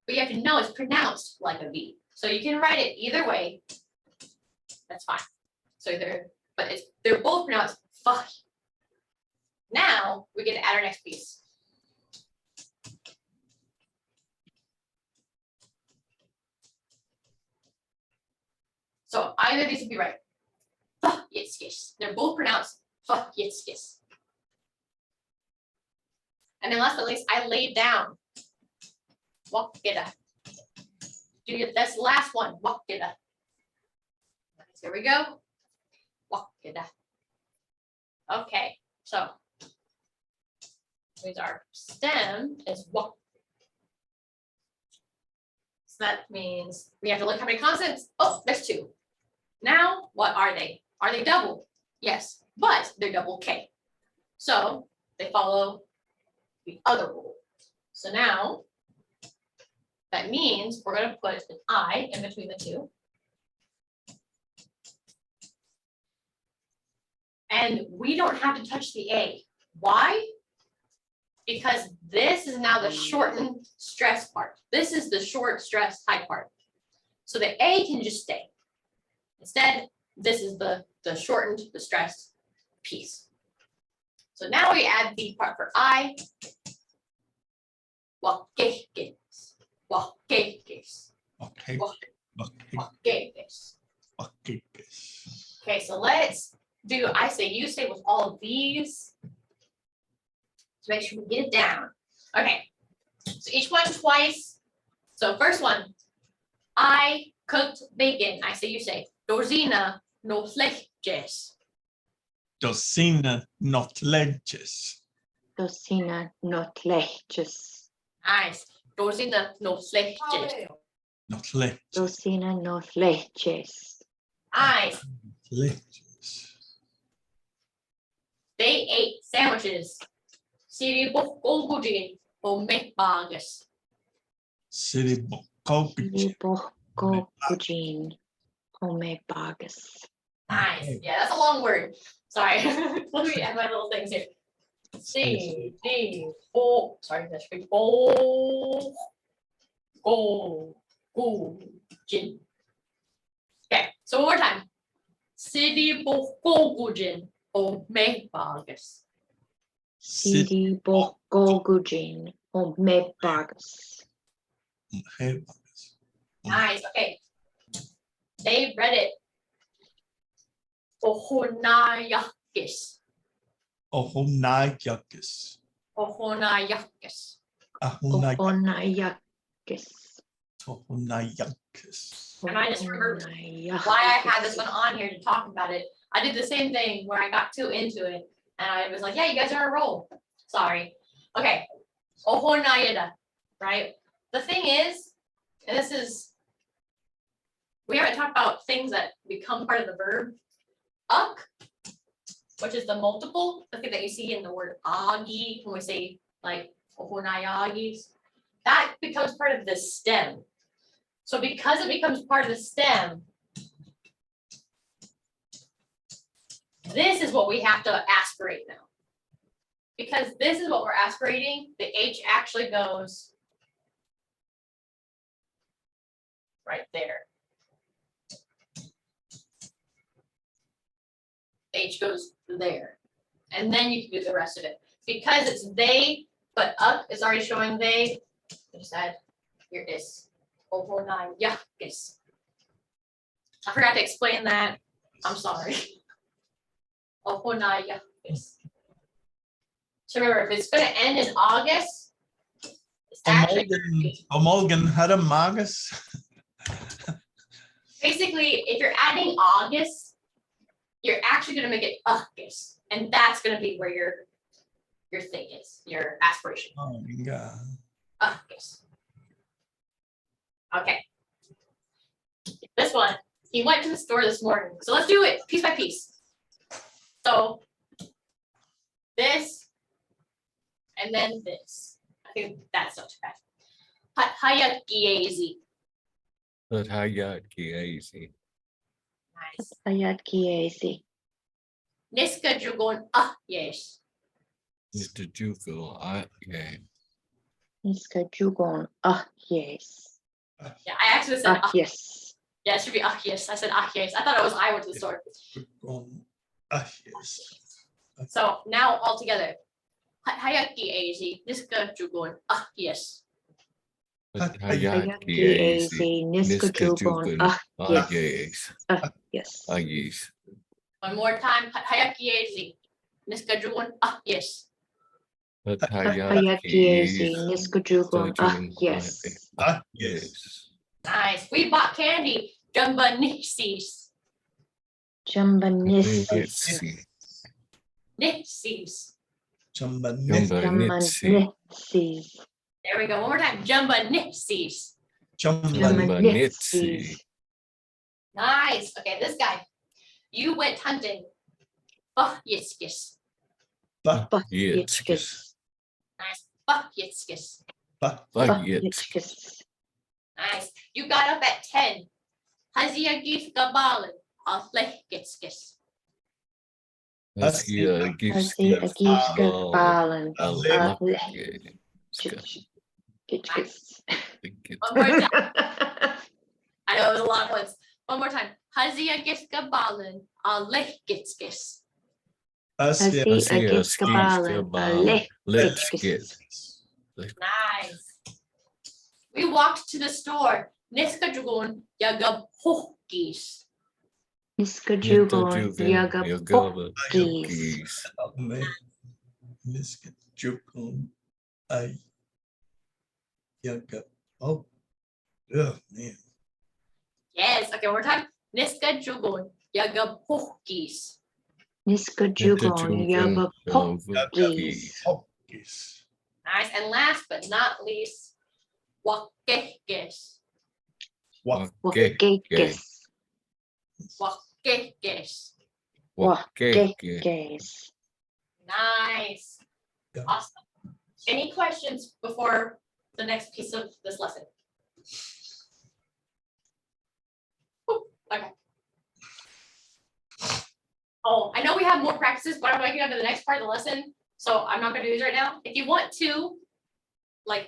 But you have to know it's pronounced like a V. So you can write it either way. That's fine. So they're both pronounced fuck. Now we get to add our next piece. So either of these would be right. Fuck yes, yes. They're both pronounced fuck yes, yes. And then last but not least, I laid down. Walk it up. That's the last one. Walk it up. Here we go. Walk it up. Okay, so means our stem is walk. So that means we have to look how many consonants. Oh, there's 2. Now, what are they? Are they double? Yes, but they're double K. So they follow the other rule. So now that means we're going to put an I in between the 2. And we don't have to touch the A. Why? Because this is now the shortened stress part. This is the short stress high part. So the A can just stay. Instead, this is the shortened, the stressed piece. So now we add the part for I. Wakekes. Wakekes. Okay. Wakekes. Okay. Okay, so let's do I say, you say with all of these to make sure we get it down. Okay, so each one twice. So first one, I cooked bacon. I say, you say, Docina nos leches. Docina not leches. Docina not leches. Nice. Docina nos leches. Not leches. Docina not leches. Nice. Leches. They ate sandwiches. Siri bokogudin o mekbagas. City Bokogich. Libo kujin home bagas. Nice. Yeah, that's a long word. Sorry. Let me add my little things here. C D O. Sorry, that's big. O go go jin. Okay, so one more time. City bokogudin o mekbagas. Sidi bokogujin home bagas. Nice. Okay. They read it. Ohonayakis. Ohonayakis. Ohonayakis. Ohonayakis. Ohonayakis. And I just remembered why I had this one on here to talk about it. I did the same thing where I got too into it and I was like, yeah, you guys are on a roll. Sorry. Okay. Ohonayada, right? The thing is, and this is, we haven't talked about things that become part of the verb. Uk, which is the multiple, the thing that you see in the word agi when we say like ohonayagis, that becomes part of the stem. So because it becomes part of the stem, this is what we have to aspirate now. Because this is what we're aspirating, the H actually goes right there. H goes there. And then you can do the rest of it. Because it's they, but up is already showing they. I just add here is over 9. Yeah, yes. I forgot to explain that. I'm sorry. Over 9, yeah, yes. So remember, if it's going to end in August, it's actually Omolgan Hadamagas. basically if you're adding August, you're actually going to make it August, and that's going to be where your thing is, your aspiration. Oh my God. August. Okay. This one, he went to the store this morning, so let's do it piece by piece. So this, and then this. I think that's not too bad. Hayat Giazi. But how got easy. Nice. Ayat kiesi. Niska Jugon yes. Mr. Jugo, yeah. Niska jugon yes. Yeah, I actually said Yes. Yeah, it should be yes. I said yes. I thought it was I went to the store. Yes. So now all together. Hayaki easy. Niska jugon. Yes. Hayaki easy. Niska jugon. Yes. Yes. Yes. One more time. Hayaki easy. Niska jugon. Yes. Hayaki easy. Niska jugon. Yes. Yes. Nice. We bought candy. Jumba nixies. Jambanissi. Nixies. Jambanissi. There we go. One more time. Jumba nixies. Jambanissi. Nice. Okay, this guy. You went hunting. Yitskis. Yitskis. Nice. Yitskis. Yitskis. Nice. You got up at 10. Haziagif gabalin. Alechitskis. Asi agiska balan. Yitskis. One more time. I know it was a lot of ones. One more time. Haziagif gabalin. Alechitskis. Asi agiska balan. Alechitskis. Nice. We walked to the store. Niska jugon yagab hokis. Niska jugon yagapokis. Oh, yeah, man. Yes. Okay, one more time. Niska jugon yagab hokis. Niska jugon yagapokis. Yes. Nice. And last but not least, wakekes. Wakekes. Wakekes. Wakekes. Nice. Yeah. Awesome. Any questions before the next piece of this lesson? Ooh, okay. Oh, I know we have more practices, but I'm going to get on to the next part of the lesson. So I'm not going to do these right now. If you want to like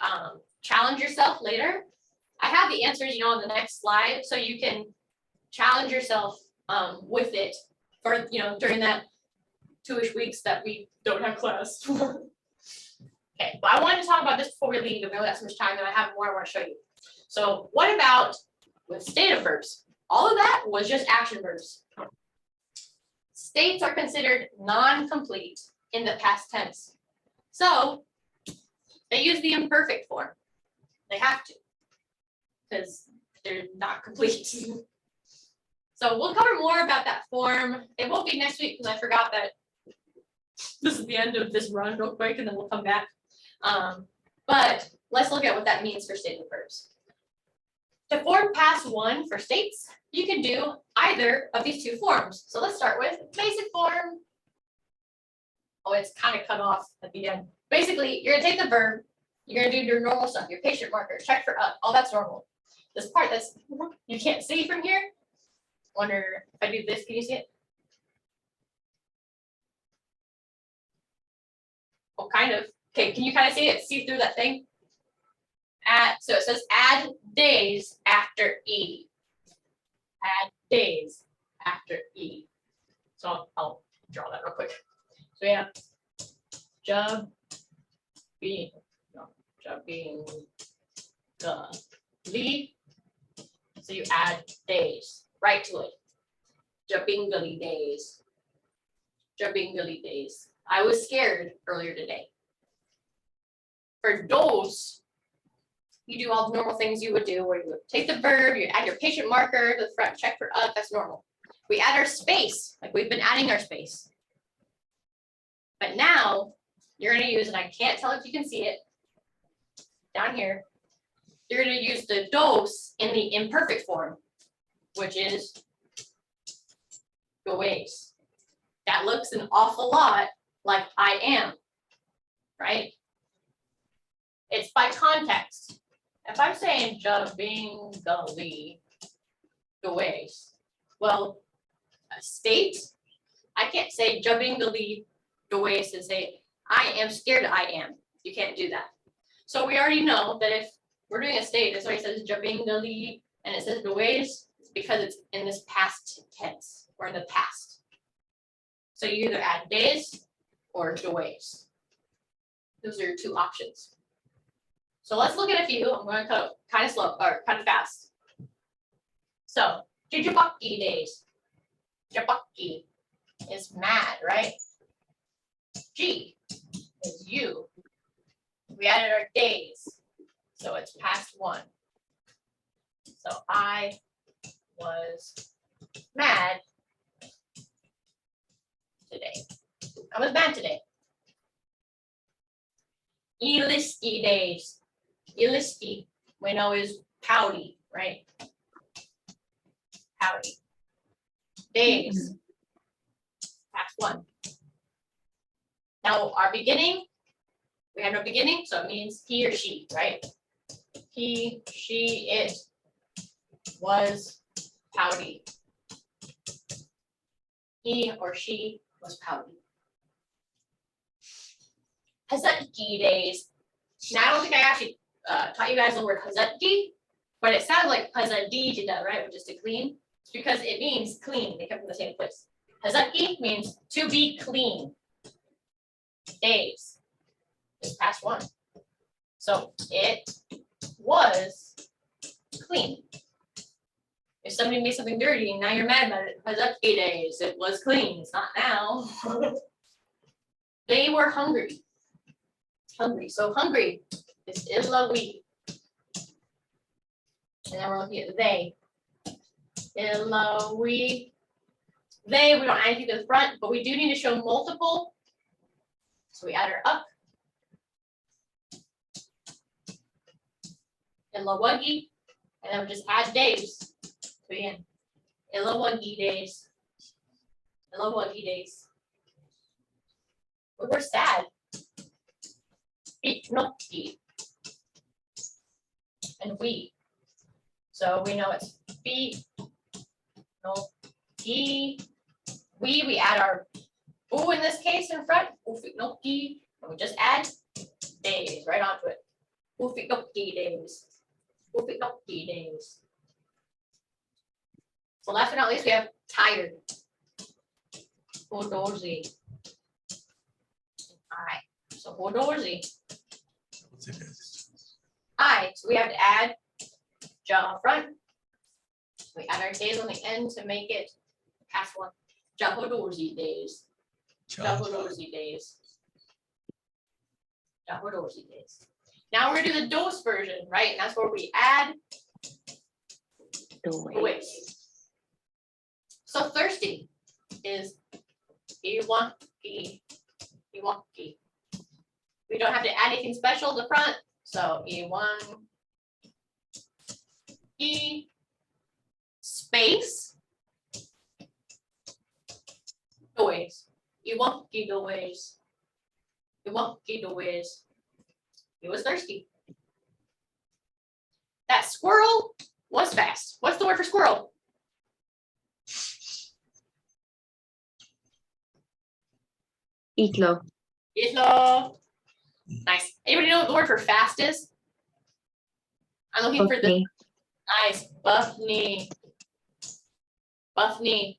challenge yourself later, I have the answers, on the next slide, so you can challenge yourself with it for, during that 2-ish weeks that we don't have class. Okay, but I wanted to talk about this before we leave. We only got so much time, and I have more I want to show you. So what about with stative verbs? All of that was just action verbs. States are considered non-complete in the past tense. So they use the imperfect form. They have to, because they're not complete. So we'll cover more about that form. It won't be next week because I forgot that this is the end of this run real quick, and then we'll come back. But let's look at what that means for stative verbs. To form past one for states, you can do either of these two forms. So let's start with basic form. Oh, it's kind of cut off at the end. Basically, you're gonna take the verb, you're gonna do your normal stuff, your patient marker, check for up, all that's normal. This part that's you can't see from here. Wonder if I do this, can you see it? Oh, kind of. Okay, can you kind of see it? See through that thing? So it says add days after E. Add days after E. So I'll draw that real quick. So yeah, job being the lead. So you add days right to it. Jabingali days. Jabingali days. I was scared earlier today. For dos, you do all the normal things you would do, where you would take the verb, you add your patient marker to the front, check for up, that's normal. We add our space, like we've been adding our space. But now you're gonna use, and I can't tell if you can see it, down here, you're gonna use the dos in the imperfect form, which is goes. That looks an awful lot like I am, right? It's by context. If I'm saying jabingali goes, well, a state, I can't say jabingali goes and say I am scared I am. You can't do that. So we already know that if we're doing a state, that's why it says jabingali and it says goes, because it's in this past tense or in the past. So you either add days or days. Those are your two options. So let's look at a few. I'm going to kind of slow or kind of fast. So Jujubaki days. Jabaki is mad, right? G is you. We added our days, so it's past one. So I was mad today. I was mad today. Iliski days. Iliski, we know is pouty, right? Pouty. Days. Past one. Now our beginning, we have no beginning, so it means he or she, right? He, she, it was pouty. He or she was pouty. Hazaki days. Now I don't think I actually taught you guys the word hazaki, but it sounds like hazadijida, right? Which is to clean. It's because it means clean. They come from the same place. Hazaki means to be clean. Days is past one. So it was clean. If somebody made something dirty and now you're mad about it, hazaki days, it was clean. It's not now. They were hungry. Hungry. So hungry is ilawi. And then we're looking at they. Ilawi. They, we don't add anything to the front, but we do need to show multiple. So we add her up. Ilawagi. And then we just add days to the end. Ilawagi days. Ilawagi days. We were sad. Iknoki. And we. So we know it's be, no, he, we add our ooh in this case in front, ufiknoki, and we just add days right onto it. Ufiknoki days. Ufiknoki days. So last but not least, we have tired. Hodorzi. I. So hodorzi. I. So we have to add ja front. We add our days on the end to make it past one. Jahodorzi days. Jahodorzi days. Jahodorzi days. Now we're gonna do the dose version, right? And that's where we add the ways. So thirsty is iwaki. Iwaki. We don't have to add anything special to the front. So E1 E space doorways. Iwaki doorways. Iwaki doorways. He was thirsty. That squirrel was fast. What's the word for squirrel? Itlo. Itlo. Nice. Anybody know what the word for fast is? I'm looking for the nice buffney. Buffney.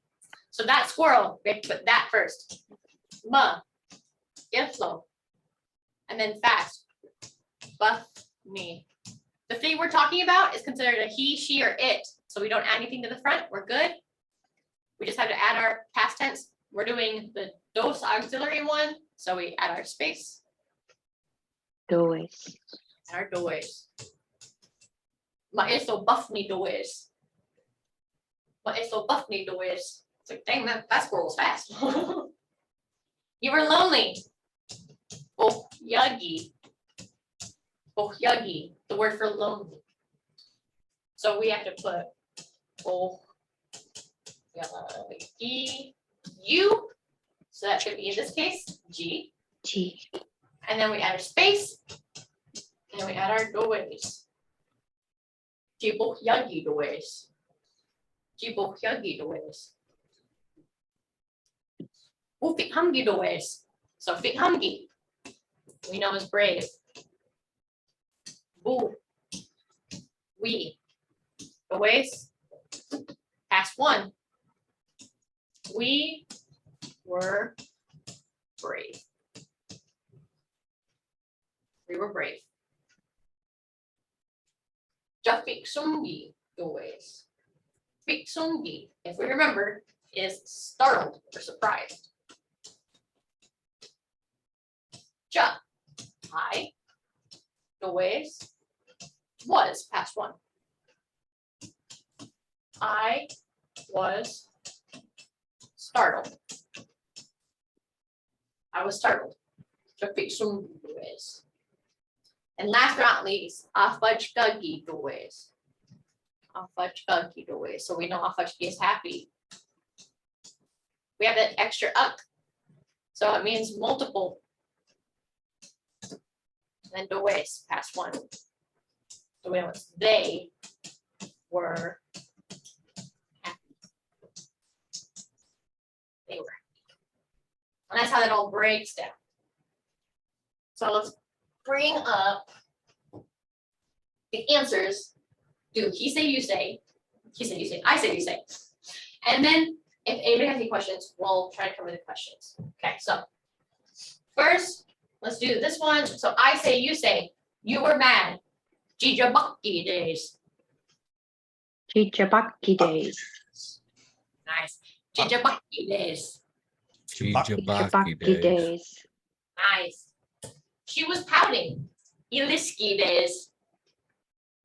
So that squirrel, we have to put that first. Ma. Itlo. And then fast. Buffney. The thing we're talking about is considered a he, she, or it. So we don't add anything to the front. We're good. We just have to add our past tense. We're doing the dos auxiliary one. So we add our space. Dois. And our dois. Maeso buffney dois. Maeso buffney dois. It's like, dang, that squirrel was fast. You were lonely. Oh, yagi. Oh, yagi, the word for lonely. So we have to put oh, yagi, you. So that should be in this case, G. G. And then we add our space. And then we add our doorways. Jibo yagi doorways. Jibo yagi doorways. Oh, fit humgi doorways. So fit humgi, we know is brave. Boo. We. Doorways. Past one. We were brave. We were brave. Jafiksungi always. Fiksungi, if we remember, is startled or surprised. Ja, I, always, was past one. I was startled. I was startled. Jafiksungi always. And last but not least, afajkagi always. Afajkagi always. So we know afajki is happy. We have that extra up. So it means multiple. And always past one. So we know it's they were happy. They were happy. And that's how that all breaks down. So let's bring up the answers. Do he say, you say, he said, you say, I say, you say. And then if anybody has any questions, we'll try to cover the questions. Okay, so first, let's do this one. So I say, you were mad. Jijabaki days. Chichabaki days. Nice. Jijabaki days. Chijabaki Chichabaki days. days. Nice. She was pouting. Iliski days.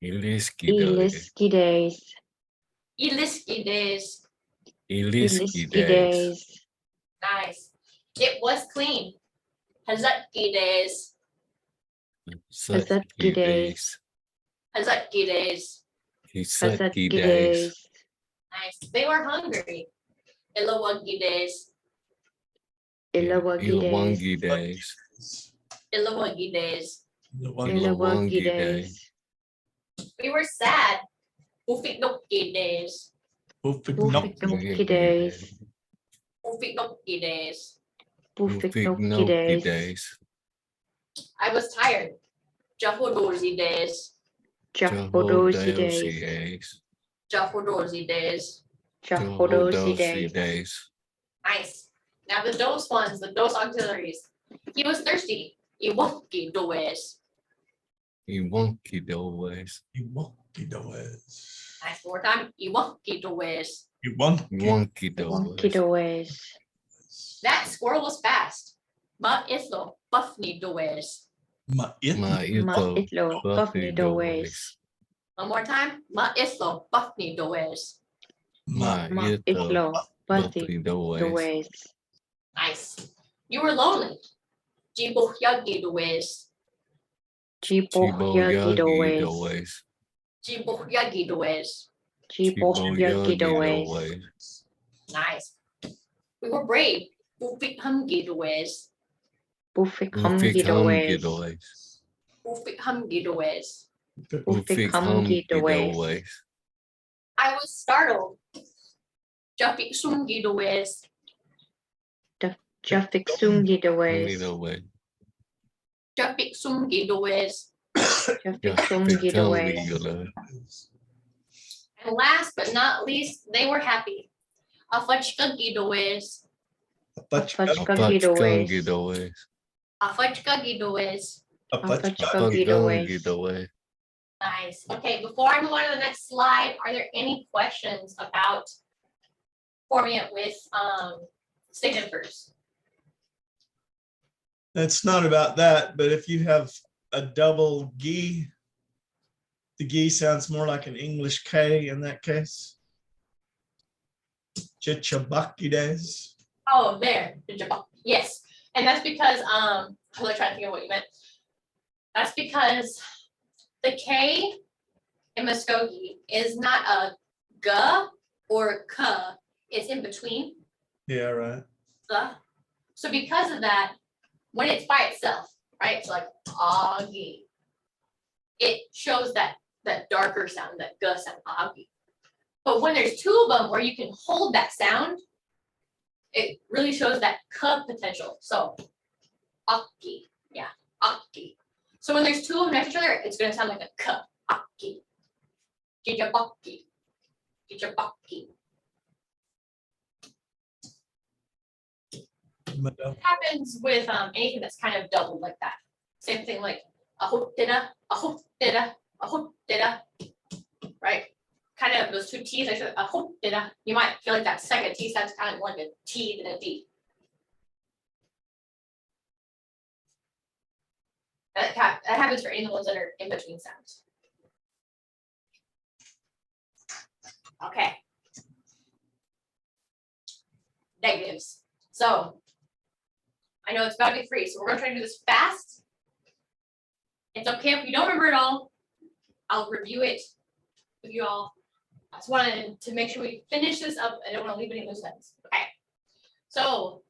Iliski days. Iliski days. Iliski days. Iliski Iliski days. days. Nice. It was clean. Hazaki days. Satki days. Hazaki days. Hisatki Hazaki days. days. Nice. They were hungry. Ilawagi days. Ilawagi days. Ilwangi days. Ilawagi days. Ilawagi days. We were sad. Ufiknoki days. Bufiknoki days. Ufiknoki days. Bufiknoki days. days. I was tired. Jahodorzi days. Jahodozi days. days. Jahodorzi days. Jahodozi days. days. Nice. Now the dose ones, the dose auxiliaries. He was thirsty. Iwoki does. Iwonki days. Nice. One more time. Iwoki does. Wonky Wonky days. days. That squirrel was fast. Ma islo buffni does. Ma Ma ito. itlo buffy days. One more time. Ma islo buffni does. Ma Ma ito. itlo buffy days. days. Nice. You were lonely. Jibuhyagi does. Jibohyagi days. days. Jibuhyagi does. Jibohyagi days. Nice. We were brave. Ufik humgi does. Bufik humgi days. Ufik humgi does. Bufik humgi days. I was startled. Jafik sungi does. Jafik sungi days. Jafik sungi does. Jafik sungi days. And last but not least, they were happy. Afachkagi does. Afachkagi days. Afachkagi does. Afachkagi days. Nice. Okay, before I move on to the next slide, are there any questions about forming it with state inverse? That's not about that, but if you have a double gi, the gi sounds more like an English K in that case. Chichabaki days. Oh, there. Yes. And that's because I'm really trying to think of what you meant. That's because the K in Mvskoke is not a G or K. It's in between. Yeah, right. So because of that, when it's by itself, right? So like Augie, it shows that darker sound, that G sound, Augie. But when there's two of them where you can hold that sound, it really shows that K potential. So Aki, yeah, Aki. So when there's two of them next to each other, it's gonna sound like a K, Aki. Jijabaki. Teacher Bucky. Happens with anything that's kind of doubled like that. Same thing like a hoop dida, a hoop dida, a hoop dida. Right? Kind of those two T's, I said a hoop dida. You might feel like that second T sounds kind of like a T than a D. That happens for any of the ones that are in between sounds. Okay. Negatives. So I know it's about to be free, so we're gonna try to do this fast. It's okay if you don't remember it all. I'll review it with you all. I just wanted to make sure we finish this up. I don't want to leave any loose ends. Okay. So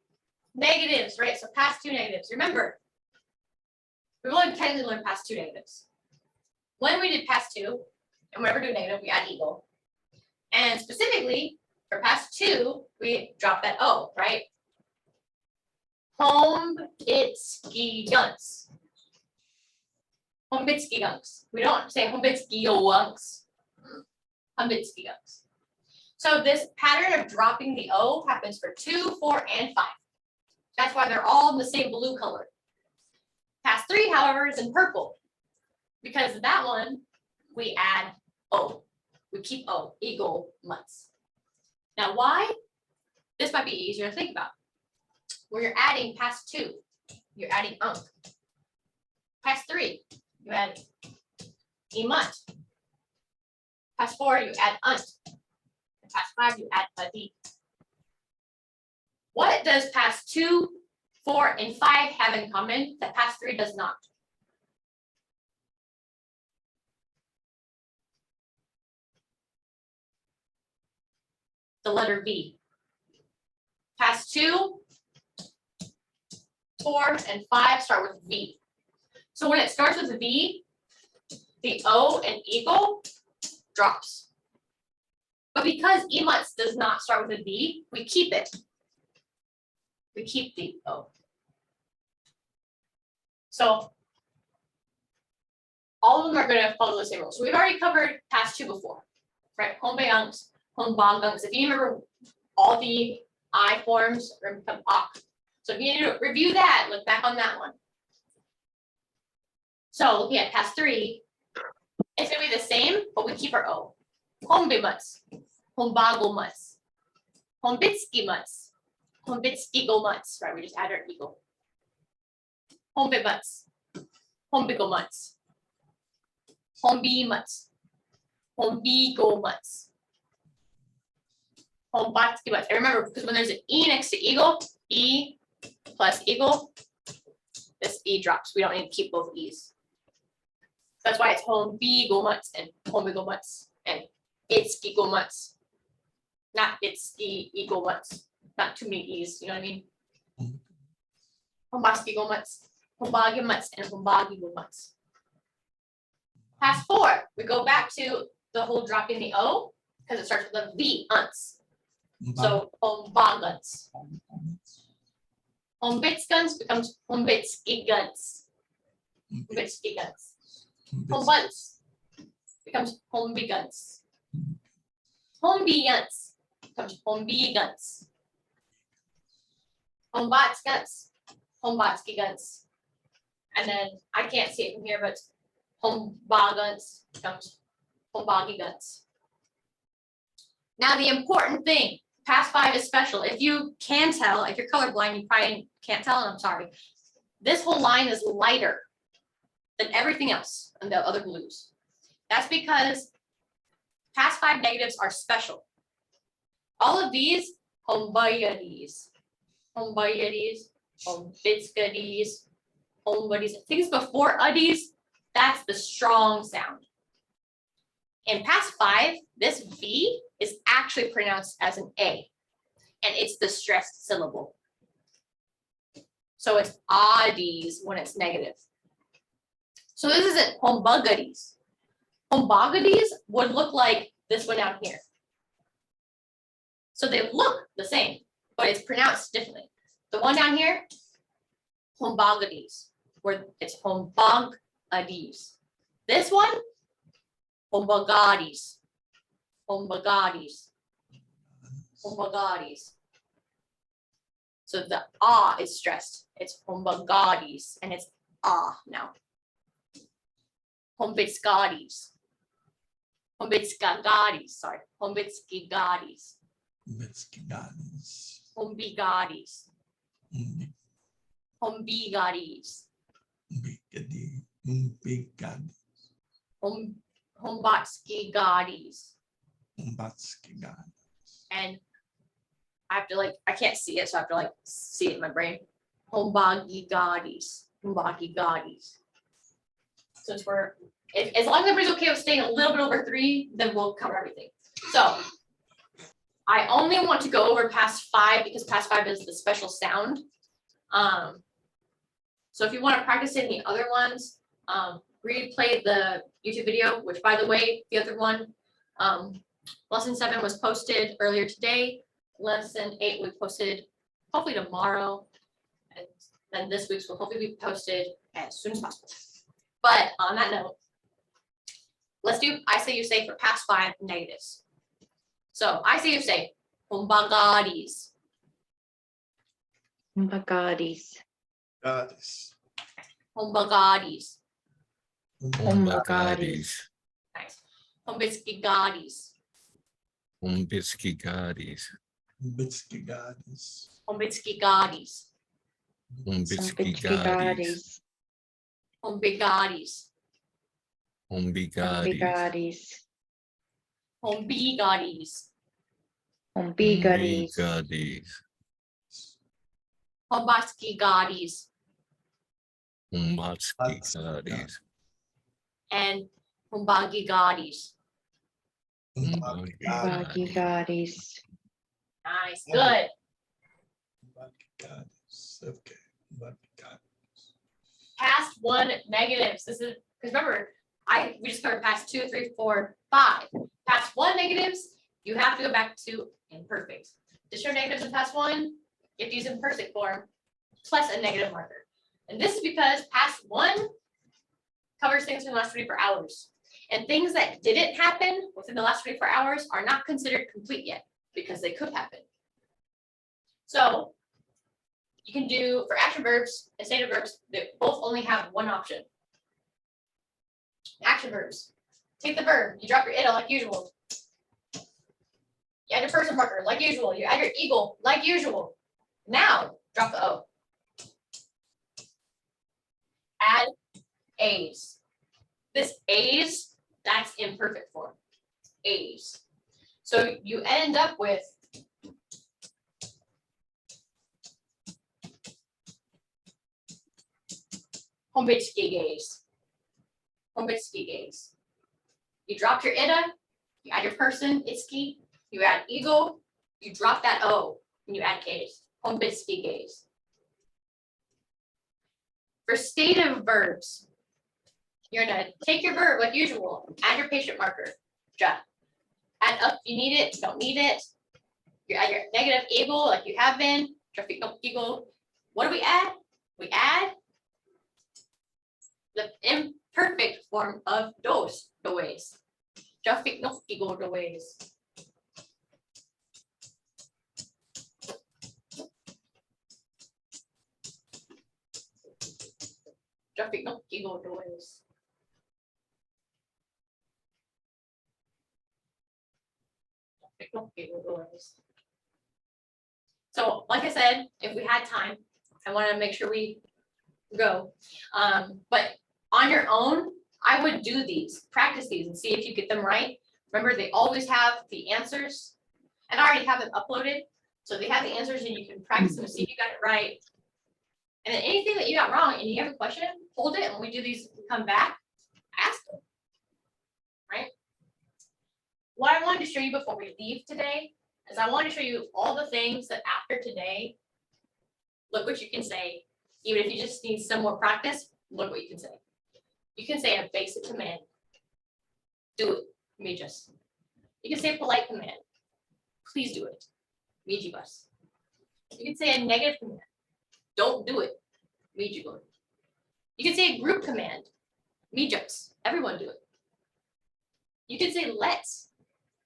negatives, right? So past two negatives. Remember, we've only technically learned past two negatives. When we did past two, and whenever we do negative, we add equal. And specifically for past two, we drop that O, right? Hombitski gunks. Hombitski gunks. We don't say Hombitski gunks. Hombitski gunks. So this pattern of dropping the O happens for 2, 4, and 5. That's why they're all in the same blue color. Past 3, however, is in purple. Because of that one, we add O. We keep O, eagle mutts. Now why? This might be easier to think about. Where you're adding past 2, you're adding unk. Past 3, you add emut. Past 4, you add unt. And past 5, you add adi. What does past 2, 4, and 5 have in common that past 3 does not? The letter V. Past 2, 4, and 5 start with V. So when it starts with V, the O in eagle drops. But because emuts does not start with a V, we keep it. We keep the O. So all of them are going to follow the same rules. So we've already covered past 2 before, right? Hombeunks, hombagunks. If you remember all the I forms, become ok. So if you need to review that, look back on that one. So looking at past 3, it's gonna be the same, but we keep our O. Hombimuts, hombagomuts, hombitskimuts, hombitskigomuts, right? We just add our eagle. Hombimuts, hombigomuts, hombimuts, hombigomuts, hombatskimuts. And remember, because when there's an E next to eagle, E plus eagle, this E drops. We don't need to keep both E's. That's why it's hombigomuts and hombigomuts and itskigomuts, not itskigomuts, not too many E's, you know what I mean? Hombaskigomuts, hombagimuts, and hombagigomuts. Past 4, we go back to the whole dropping the O because it starts with a V, unts. So hombaguns. Hombitsguns becomes hombitskiguns. Hombitskiguns. Hombunts becomes hombiguns. Hombiguns becomes hombiguns. Hombatsguns, hombatskiguns. And then I can't see it from here, but hombaguns becomes hombagiguns. Now the important thing, past 5 is special. If you can tell, if you're colorblind, you probably can't tell, and I'm sorry. This whole line is lighter than everything else and the other blues. That's because past 5 negatives are special. All of these, hombayadis, hombayadis, hombitskadis, hombuddies, things before uddies, that's the strong sound. In past 5, this V is actually pronounced as an A, and it's the stressed syllable. So it's oddies when it's negative. So this isn't hombugaddies. Hombugaddies would look like this one down here. So they look the same, but it's pronounced differently. The one down here, hombugaddies, where it's hombugaddies. This one, hombugaddies. Hombagadis. Hombagadis. So the ah is stressed. It's hombagadis, and it's ah now. Hombitskagadis. Hombitskagadis, sorry. Hombitskigadis. Mvskoke. Hombigadis. Hombigadis. Hombatskigadis. And I have to I can't see it, so I have to see it in my brain. Hombagigadis. Hombagigadis. Since we're, as long as everybody's okay with staying a little bit over 3, then we'll cover everything. So I only want to go over past 5 because past 5 is the special sound. So if you want to practice in the other ones, replay the YouTube video, which by the way, the other one, lesson 7 was posted earlier today. Lesson 8 we posted hopefully tomorrow. And then this week's will hopefully be posted as soon as possible. But on that note, let's do I say you say for past 5 negatives. So I say you say hombagadis. Hombagadis. Hombagadis. Hombagadis. Nice. Hombitskigadis. Mvskoke. Mvskoke. Hombitskigadis. Mvskoke. Hombigadis. Hombigadis. Hombigadis. Hombigadis. Hombigadis. Hombatskigadis. Mvskoke. And hombagigadis. Hombagigadis. Nice. Good. Okay. Past 1 negatives. This is because remember, we just covered past 2, 3, 4, 5. Past 1 negatives, you have to go back to imperfect. To show negatives in past 1, you have to use imperfect form plus a negative marker. And this is because past 1 covers things in the last 24 hours. And things that didn't happen within the last 24 hours are not considered complete yet because they could happen. So you can do for action verbs and stative verbs, they both only have 1 option. Action verbs. Take the verb, you drop your ida like usual. You add your person marker like usual. You add your eagle like usual. Now drop the O. Add A's. This A's, that's imperfect form. A's. So you end up with Hombitskigadis. Hombitskigadis. You dropped your ida, you add your person, itski, you add eagle, you drop that O, and you add K's. Hombitskigadis. For stative verbs, you're gonna take your verb like usual, add your patient marker, drop. Add up, you need it, you don't need it. You add your negative eagle like you have been, drop eagle. What do we add? We add the imperfect form of dos, does. Traffic no eagle does. Traffic no eagle does. Traffic no eagle does. So, like I said, if we had time, I want to make sure we go. But on your own, I would do these, practice these and see if you get them right. Remember, they always have the answers and I already have them uploaded. So they have the answers and you can practice them and see if you got it right. And then anything that you got wrong and you have a question, hold it. And when we do these, we come back, ask them, right? What I wanted to show you before we leave today is I want to show you all the things that after today, look what you can say. Even if you just need some more practice, look what you can say. You can say a basic command. Do it. Me just. You can say a polite command. Please do it. Me bus. You can say a negative command. Don't do it. Me go. You can say a group command. Me just. Everyone do it. You can say let's.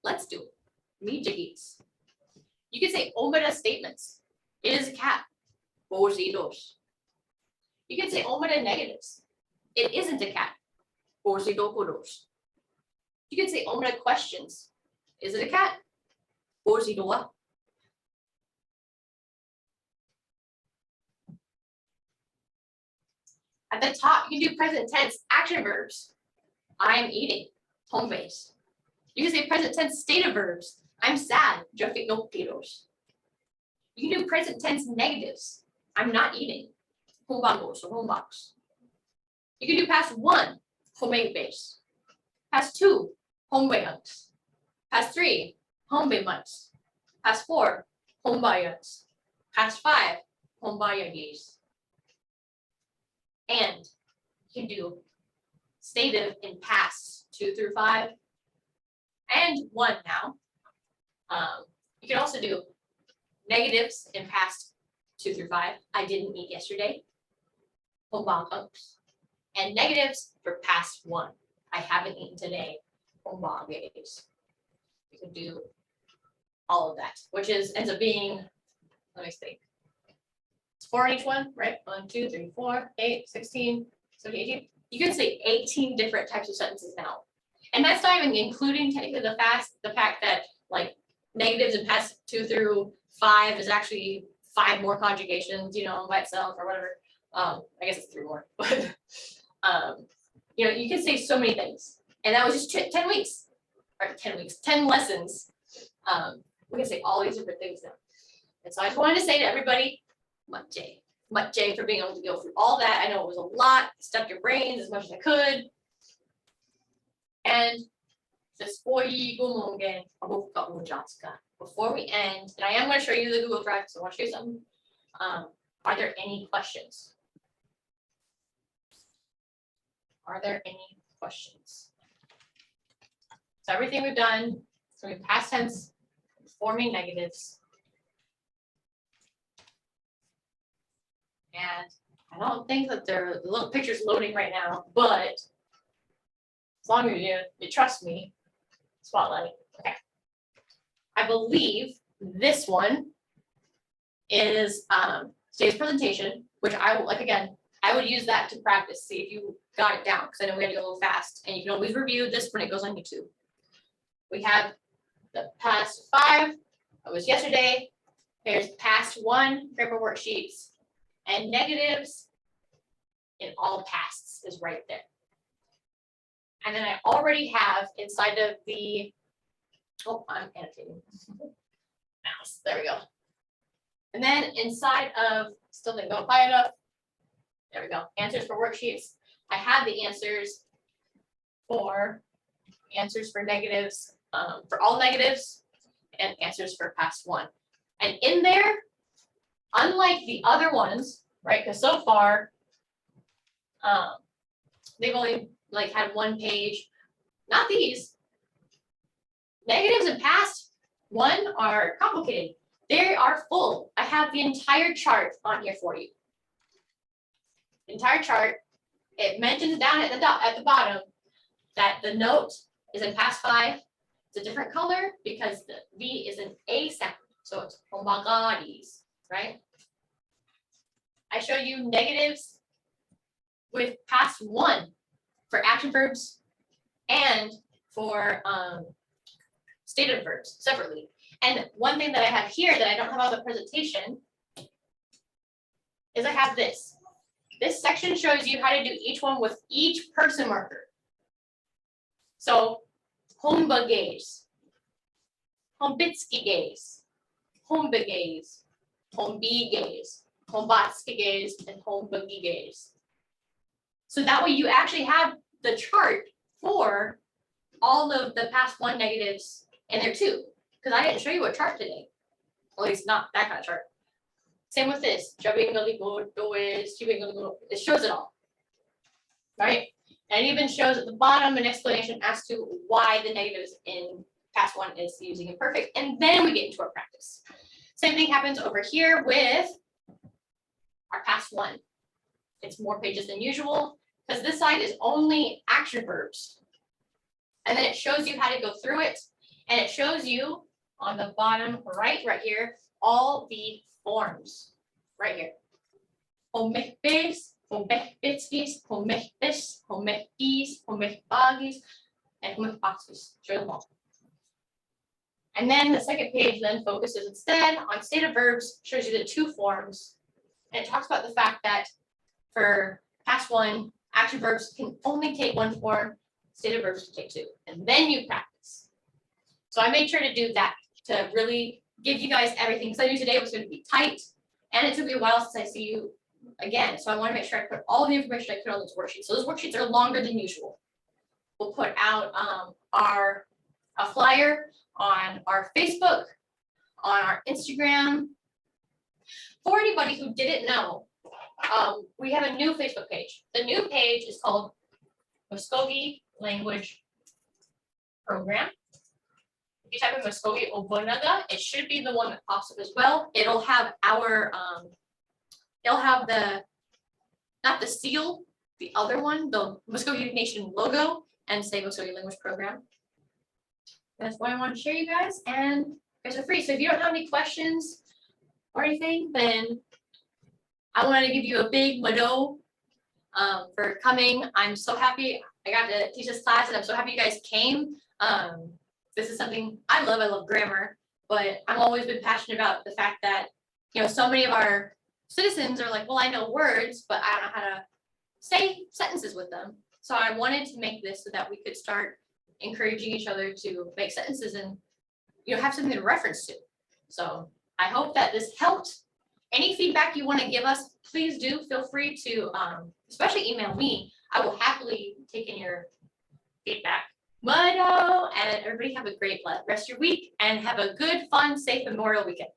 Let's do it. Me jiggies. You can say omada statements. It is a cat. Dos. You can say omada negatives. It isn't a cat. Dos. You can say omada questions. Is it a cat? Dos. At the top, you can do present tense action verbs. I am eating. Home base. You can say present tense state of verbs. I'm sad. Yo estoy no quiero. You can do present tense negatives. I'm not eating. Home bangos or home box. You can do past one. Home base. Past two. Home bayans. Past three. Home months. Past four. Home bayans. Past five. Home bayagis. And you can do stative in past 2 through 5 and 1 now. You can also do negatives in past 2 through 5. I didn't eat yesterday. And negatives for past 1. I haven't eaten today. You can do all of that, which ends up being, let me think. It's 4 in each one, right? 1, 2, 3, 4, 8, 16, 17, 18. You can say 18 different types of sentences now. And that's not even including technically the fact that like negatives in past 2 through 5 is actually 5 more conjugations, by itself or whatever. I guess it's 3 more, but you can say so many things. And that was just 10 weeks, or 10 lessons. We can say all these different things now. And so I just wanted to say to everybody, Mutjay for being able to go through all that. I know it was a lot, stuck your brains as much as I could. And before we end, and I am going to show you the Google Drive, so I want to show you something. Are there any questions? Are there any questions? So everything we've done, so we past tense, forming negatives. And I don't think that the little picture's loading right now, but as long as you trust me, spotlight. Okay. I believe this one is today's presentation, which I will, I would use that to practice, see if you got it down, because I know we had to go a little fast, and you can always review this when it goes on YouTube. We have the past 5, that was yesterday. There's past 1, grammar worksheets. And negatives in all pasts is right there. And then I already have inside of the, I'm annotating. Mouse, there we go. And then inside of, still didn't go high enough. There we go, answers for worksheets. I have the answers for negatives, for all negatives and answers for past 1. And in there, unlike the other ones, right? Because so far, they've only had 1 page. Not these. Negatives and past 1 are complicated. They are full. I have the entire chart on here for you. The entire chart. It mentions down at the bottom that the note is in past 5. It's a different color because the V is an A sound. So it's homagaris, right? I show you negatives with past 1 for action verbs and for stative verbs separately. And one thing that I have here that I don't have on the presentation is I have this. This section shows you how to do each one with each person marker. So homba gaze, hombitsky gaze, homba gaze, hombi gaze, hombatsky gaze, and hombagi gaze. So that way you actually have the chart for all of the past 1 negatives in there too. Because I didn't show you a chart today. Well, at least not that kind of chart. Same with this. It shows it all. Right? And it even shows at the bottom an explanation as to why the negatives in past 1 is using imperfect. And then we get into our practice. Same thing happens over here with our past 1. It's more pages than usual because this side is only action verbs. And then it shows you how to go through it. And it shows you on the bottom right here, all the forms right here. Mvhayv, Mvhayv, Mvhayv, Mvhayv, Mvhayv, and Mvhskoke. Show them all. And then the second page then focuses instead on state of verbs, shows you the 2 forms. And it talks about the fact that for past 1, action verbs can only take 1 form, state of verbs can take 2, and then you practice. So I made sure to do that to really give you guys everything, because I knew today was going to be tight, and it took me a while since I see you again. So I want to make sure I put all the information I could on those worksheets. So those worksheets are longer than usual. We'll put out a flyer on our Facebook, on our Instagram. For anybody who didn't know, we have a new Facebook page. The new page is called Mvskoke Language Program. If you type in Mvskoke Obonaga, it should be the one that pops up as well. It'll have our, it'll have not the seal, the other one, the Mvskoke Nation logo, and say Mvskoke Language Program. That's what I want to share, you guys, and you guys are free. So if you don't have any questions or anything, then I want to give you a big mado for coming. I'm so happy I got to teach this class, and I'm so happy you guys came. This is something I love grammar, but I've always been passionate about the fact that, you know, so many of our citizens are like, well, I know words, but I don't know how to say sentences with them. So I wanted to make this so that we could start encouraging each other to make sentences and, you know, have something to reference to. So I hope that this helped. Any feedback you want to give us, please do feel free to, especially email me. I will happily take in your feedback. And everybody have a great rest of your week, and have a good, fun, safe Memorial weekend.